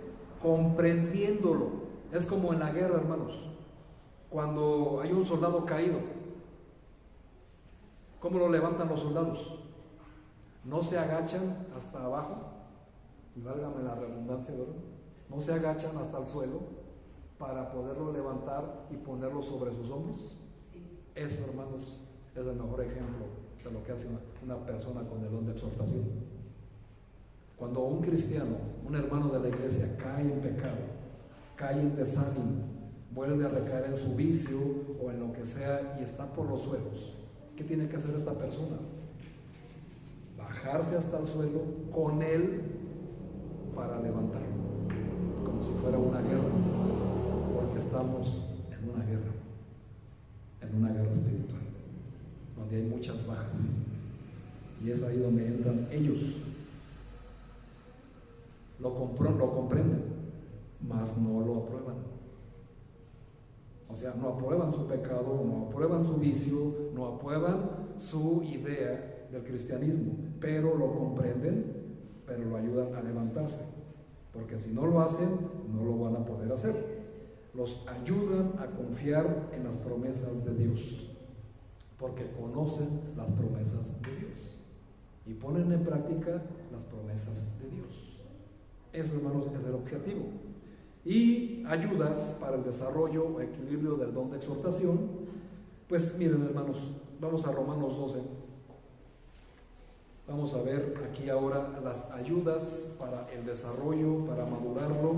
comprendiéndolo. Es como en la guerra, hermanos, cuando hay un soldado caído, ¿cómo lo levantan los soldados? No se agachan hasta abajo, y válgame la redundancia, ¿verdad? No se agachan hasta el suelo para poderlo levantar y ponerlo sobre sus hombros. Eso, hermanos, es el mejor ejemplo de lo que hace una persona con el don de exhortación. Cuando un cristiano, un hermano de la iglesia, cae en pecado, cae en desánimo, vuelve a recaer en su vicio o en lo que sea y está por los suelos, ¿qué tiene que hacer esta persona? Bajarse hasta el suelo con él para levantarlo, como si fuera una guerra, porque estamos en una guerra espiritual, donde hay muchas bajas, y es ahí donde entran ellos. Lo comprenden, mas no lo aprueban. O sea, no aprueban su pecado, no aprueban su vicio, no aprueban su idea del cristianismo, pero lo comprenden, pero lo ayudan a levantarse, porque si no lo hacen, no lo van a poder hacer. Los ayudan a confiar en las promesas de Dios, porque conocen las promesas de Dios y ponen en práctica las promesas de Dios. Eso, hermanos, es el objetivo. Y ayudas para el desarrollo o equilibrio del don de exhortación, Pues miren, hermanos, vamos a Romanos 12. Vamos a ver aquí ahora las ayudas para el desarrollo, para madurarlo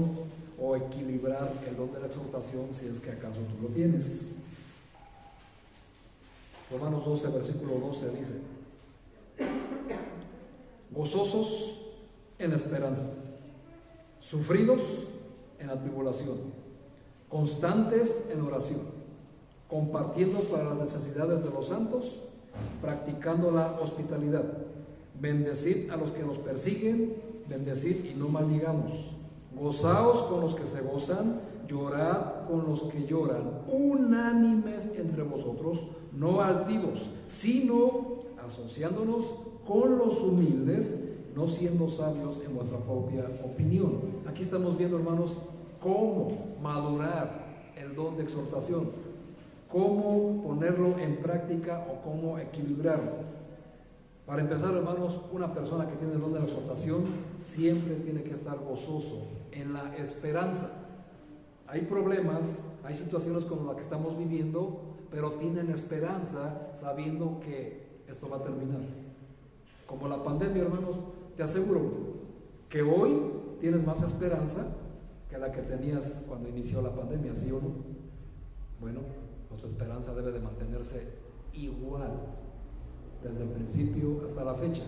o equilibrar el don de la exhortación, si es que acaso tú lo tienes. Romanos 12, versículo 12 dice: gozosos en la esperanza, sufridos en la tribulación, constantes en oración, compartiendo para las necesidades de los santos, practicando la hospitalidad, bendecid a los que nos persiguen, bendecid y no maldigamos, gozaos con los que se gozan, llorad con los que lloran, unánimes entre vosotros, no altivos, sino asociándonos con los humildes, no siendo sabios en vuestra propia opinión. Aquí estamos viendo, hermanos, cómo madurar el don de exhortación, cómo ponerlo en práctica o cómo equilibrarlo. Para empezar, hermanos, una persona que tiene el don de la exhortación siempre tiene que estar gozoso en la esperanza. Hay problemas, hay situaciones como la que estamos viviendo, pero tienen esperanza sabiendo que esto va a terminar. Como la pandemia, hermanos, te aseguro que hoy tienes más esperanza que la que tenías cuando inició la pandemia, ¿sí o no? Bueno, nuestra esperanza debe de mantenerse igual desde el principio hasta la fecha.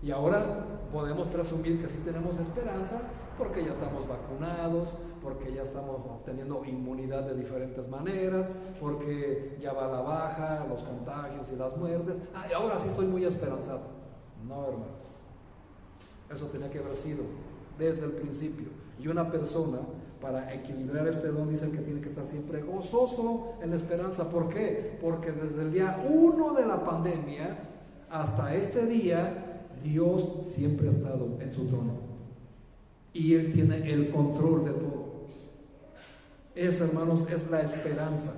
Y ahora podemos presumir que sí tenemos esperanza porque ya estamos vacunados, porque ya estamos obteniendo inmunidad de diferentes maneras, porque ya va a la baja los contagios y las muertes. Y ahora sí estoy muy esperanzado. No, hermanos, eso tenía que haber sido desde el principio. Y una persona, para equilibrar este don, dicen que tiene que estar siempre gozoso en la esperanza. ¿Por qué? Porque desde el día 1 de la pandemia hasta este día, Dios siempre ha estado en su trono y Él tiene el control de todo. Eso, hermanos, es la esperanza.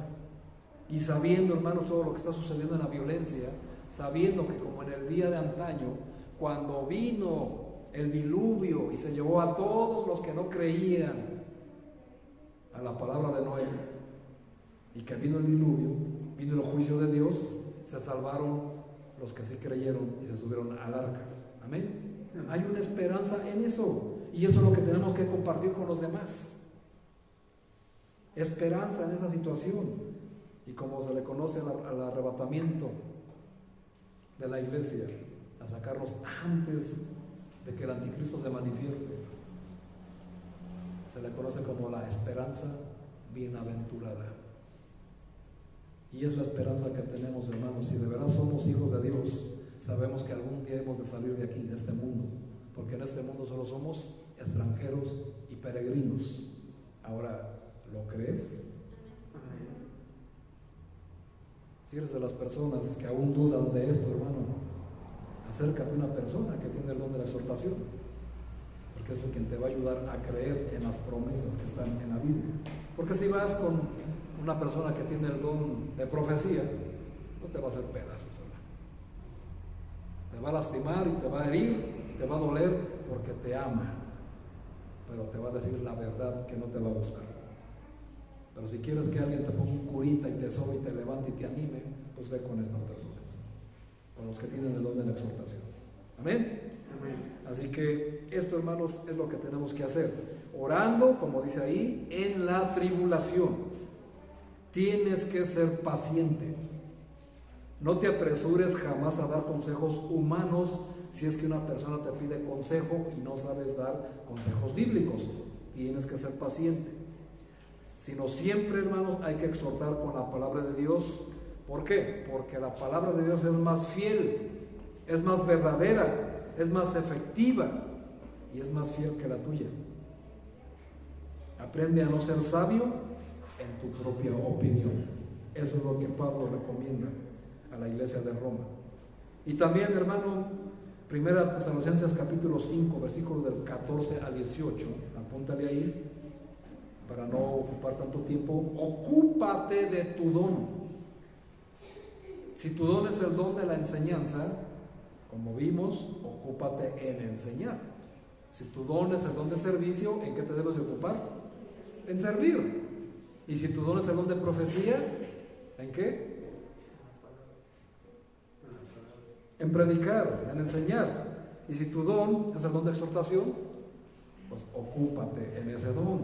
Y sabiendo, hermanos, todo lo que está sucediendo en la violencia, sabiendo que como en el día de antaño, cuando vino el diluvio y se llevó a todos los que no creían a la palabra de Noé, y que vino el diluvio, vino el juicio de Dios, se salvaron los que sí creyeron y se subieron al arca. Amén. Hay una esperanza en eso, y eso es lo que tenemos que compartir con los demás. Esperanza en esa situación. Y como se le conoce al arrebatamiento de la iglesia, a sacarnos antes de que el anticristo se manifieste, se le conoce como la esperanza bienaventurada. Y es la esperanza que tenemos, hermanos. Si de verdad somos hijos de Dios, sabemos que algún día hemos de salir de aquí, de este mundo, porque en este mundo solo somos extranjeros y peregrinos. Ahora, ¿lo crees? Si eres de las personas que aún dudan de esto, hermano, acércate a una persona que tiene el don de la exhortación, porque es el quien te va a ayudar a creer en las promesas que están en la Biblia. Porque si vas con una persona que tiene el don de profecía, pues te va a hacer pedazos, hermano. Te va a lastimar y te va a herir, te va a doler porque te ama, pero te va a decir la verdad que no te va a gustar. Pero si quieres que alguien te ponga un curita y te sobe y te levante y te anime, pues ve con estas personas, con los que tienen el don de la exhortación. Amén. Amén. Así que esto, hermanos, es lo que tenemos que hacer, orando, como dice ahí, en la tribulación. Tienes que ser paciente. No te apresures jamás a dar consejos humanos si es que una persona te pide consejo y no sabes dar consejos bíblicos. Tienes que ser paciente. Sino siempre, hermanos, hay que exhortar con la palabra de Dios. ¿Por qué? Porque la palabra de Dios es más fiel, es más verdadera, es más efectiva y es más fiel que la tuya. Aprende a no ser sabio en tu propia opinión. Eso es lo que Pablo recomienda a la iglesia de Roma. Y también, hermano, 1 Tesalonicenses capítulo 5, versículos del 14 al 18, apúntale ahí, para no ocupar tanto tiempo. Ocúpate de tu don. Si tu don es el don de la enseñanza, como vimos, ocúpate en enseñar. Si tu don es el don de servicio, ¿en qué te debes de ocupar? En servir. Y si tu don es el don de profecía, ¿en qué? en predicar, en enseñar. Y si tu don es el don de exhortación, pues ocúpate en ese don,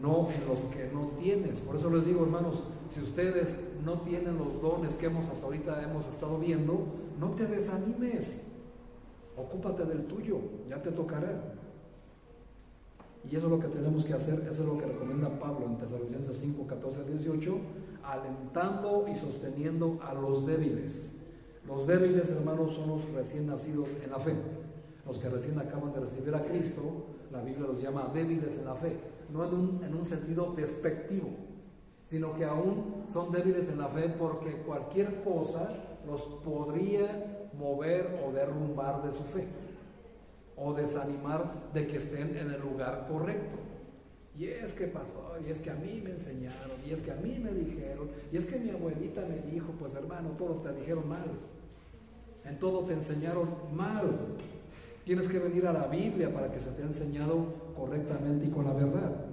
no en los que no tienes. Por eso les digo, hermanos, si ustedes no tienen los dones que hasta ahorita hemos estado viendo, no te desanimes, ocúpate del tuyo, ya te tocará. Y eso es lo que tenemos que hacer, eso es lo que recomienda Pablo en Tesalonicenses 5, 14 al 18, alentando y sosteniendo a los débiles. Los débiles, hermanos, son los recién nacidos en la fe. Los que recién acaban de recibir a Cristo, la Biblia los llama débiles en la fe, no en un sentido despectivo, sino que aún son débiles en la fe porque cualquier cosa los podría mover o derrumbar de su fe, o desanimar de que estén en el lugar correcto. Y es que pastor, y es que a mí me enseñaron, y es que a mí me dijeron, y es que mi abuelita me dijo, pues hermano, todo te dijeron mal, en todo te enseñaron mal. Tienes que venir a la Biblia para que se te haya enseñado correctamente y con la verdad.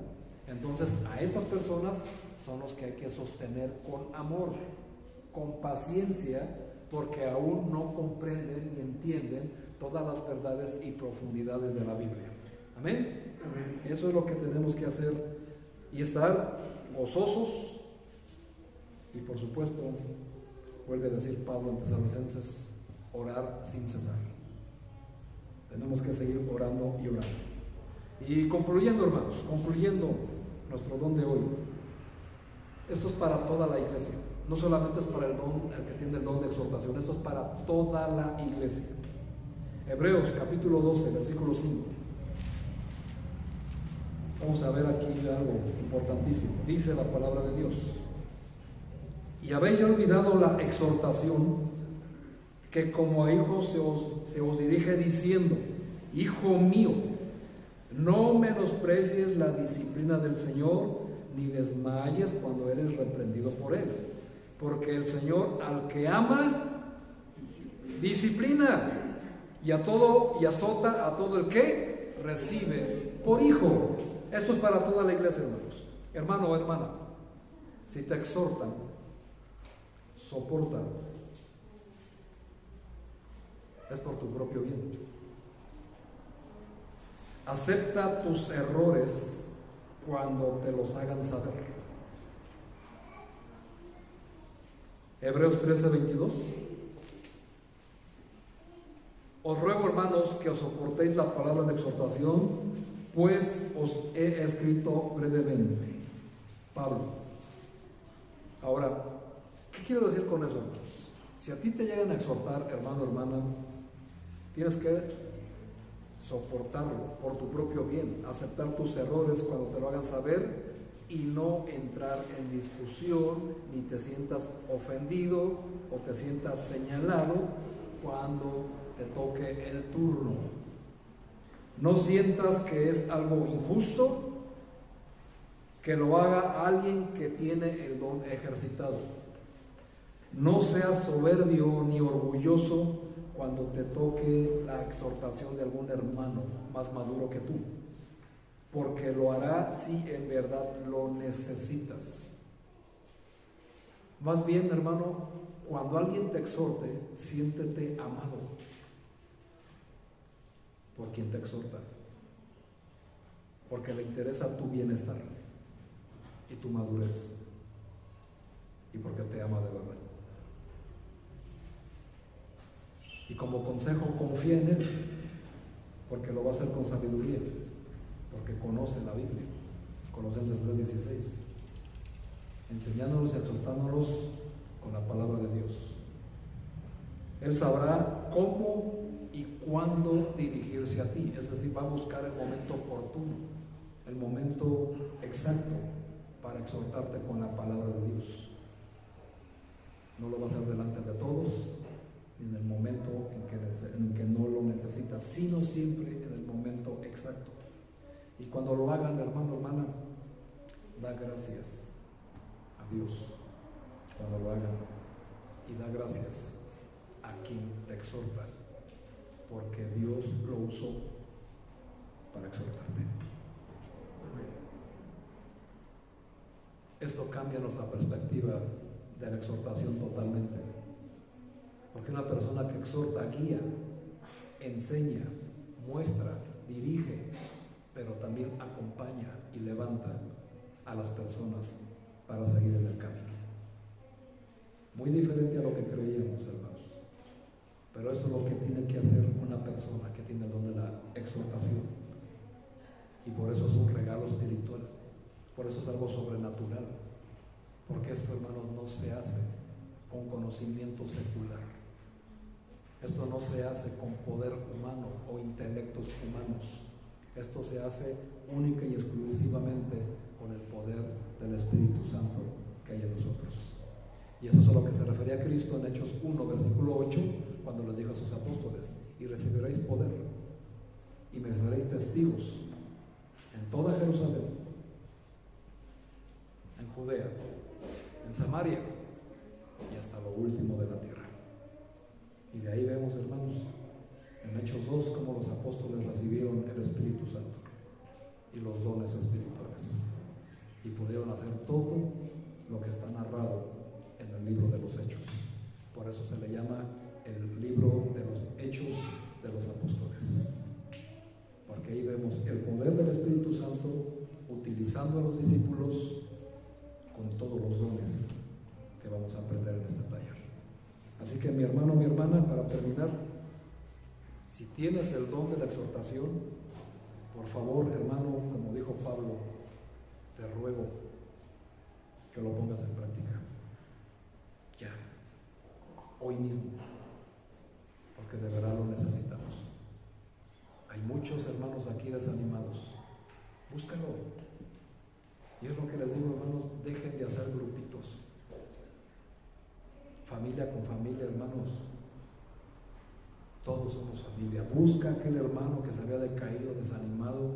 Entonces a estas personas son los que hay que sostener con amor, con paciencia, porque aún no comprenden ni entienden todas las verdades y profundidades de la Biblia. Amén. Amén. Eso es lo que tenemos que hacer y estar gozosos. Y por supuesto, vuelve a decir Pablo en Tesalonicenses, orar sin cesar. Tenemos que seguir orando y orando. Y concluyendo, hermanos, concluyendo nuestro don de hoy, esto es para toda la iglesia, no solamente es para el que tiene el don de exhortación, esto es para toda la iglesia. Hebreos capítulo 12, versículo 5. Vamos a ver aquí algo importantísimo. Dice la palabra de Dios: y habéis olvidado la exhortación que como a hijos se os dirige diciendo: hijo mío, no menosprecies la disciplina del Señor, ni desmayes cuando eres reprendido por Él, porque el Señor al que ama disciplina, y azota a todo el que recibe por hijo. Esto es para toda la iglesia, hermanos. Hermano o hermana, si te exhortan, soporta. Es por tu propio bien. Acepta tus errores cuando te los hagan saber. Hebreos 13, 22. Os ruego, hermanos, que os soportéis la palabra de exhortación, pues os he escrito brevemente. Pablo. Ahora, ¿qué quiero decir con eso, hermanos? Si a ti te llegan a exhortar, hermano, hermana, tienes que soportarlo por tu propio bien, aceptar tus errores cuando te lo hagan saber y no entrar en discusión, ni te sientas ofendido o te sientas señalado cuando te toque el turno. No sientas que es algo injusto que lo haga alguien que tiene el don ejercitado. No seas soberbio ni orgulloso cuando te toque la exhortación de algún hermano más maduro que tú, porque lo hará si en verdad lo necesitas. Más bien, hermano, cuando alguien te exhorte, siéntete amado por quien te exhorta, porque le interesa tu bienestar y tu madurez, y porque te ama de verdad. Y como consejo, confía en él, porque lo va a hacer con sabiduría, porque conoce la Biblia. Colosenses 3:16, enseñándolos y exhortándolos con la palabra de Dios. Él sabrá cómo y cuándo dirigirse a ti, es decir, va a buscar el momento oportuno, el momento exacto para exhortarte con la palabra de Dios. No lo va a hacer delante de todos, ni en el momento en que no lo necesitas, sino siempre en el momento exacto. Y cuando lo hagan, hermano, hermana, da gracias a Dios cuando lo hagan, y da gracias a quien te exhorta, porque Dios lo usó para exhortarte. Esto cambia nuestra perspectiva de la exhortación totalmente, porque Porque una persona que exhorta, guía, enseña, muestra, dirige, pero también acompaña y levanta a las personas para seguir en el camino. Muy diferente a lo que creíamos, hermanos. Pero eso es lo que tiene que hacer una persona que tiene el don de la exhortación. Y por eso es un regalo espiritual. Por eso es algo sobrenatural. Porque esto, hermanos, no se hace con conocimiento secular. Esto no se hace con poder humano o intelectos humanos. Esto se hace única y exclusivamente con el poder del Espíritu Santo que hay en nosotros. Y eso es a lo que se refería a Cristo en Hechos 1, versículo 8, cuando les dijo a sus apóstoles: y recibiréis poder, y me seréis testigos en toda Jerusalén, en Judea, en Samaria y hasta lo último de la tierra. Y de ahí vemos, hermanos, en Hechos 2, cómo los apóstoles recibieron el Espíritu Santo y los dones espirituales, y pudieron hacer todo lo que está narrado en el libro de los Hechos. Por eso se le llama el libro de los Hechos de los Apóstoles, porque ahí vemos el poder del Espíritu Santo utilizando a los discípulos con todos los dones que vamos a aprender en este taller. Así que mi hermano, mi hermana, para terminar, si tienes el don de la exhortación, por favor, hermano, como dijo Pablo, te ruego que lo pongas en práctica. Ya, hoy mismo, porque de verdad lo necesitamos. Hay muchos hermanos aquí desanimados. Búscalo. Y es lo que les digo, hermanos, dejen de hacer grupitos. Familia con familia, hermanos. Todos somos familia. Busca a aquel hermano que se había decaído, desanimado.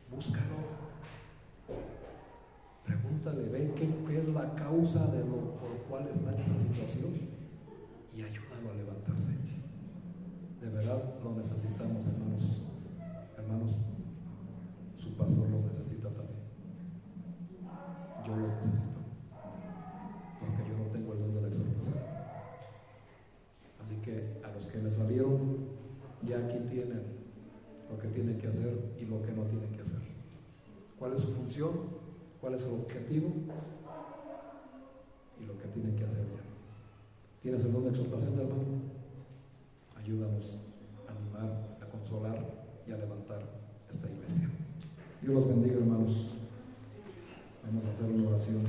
Búscalo. Pregúntale, ve qué es la causa de lo por cual está en esa situación y ayúdalo a levantarse. De verdad lo necesitamos, hermanos. Hermanos, su pastor los necesita también. Yo los necesito, porque yo no tengo el don de la exhortación. Así que a los que les salieron, ya aquí tienen lo que tienen que hacer y lo que no tienen que hacer. ¿Cuál es su función? ¿Cuál es el objetivo? Y lo que tienen que hacer ya. ¿Tienes el don de exhortación, hermano? Ayúdanos a animar, a consolar y a levantar esta iglesia. Dios los bendiga, hermanos. Vamos a hacer una oración.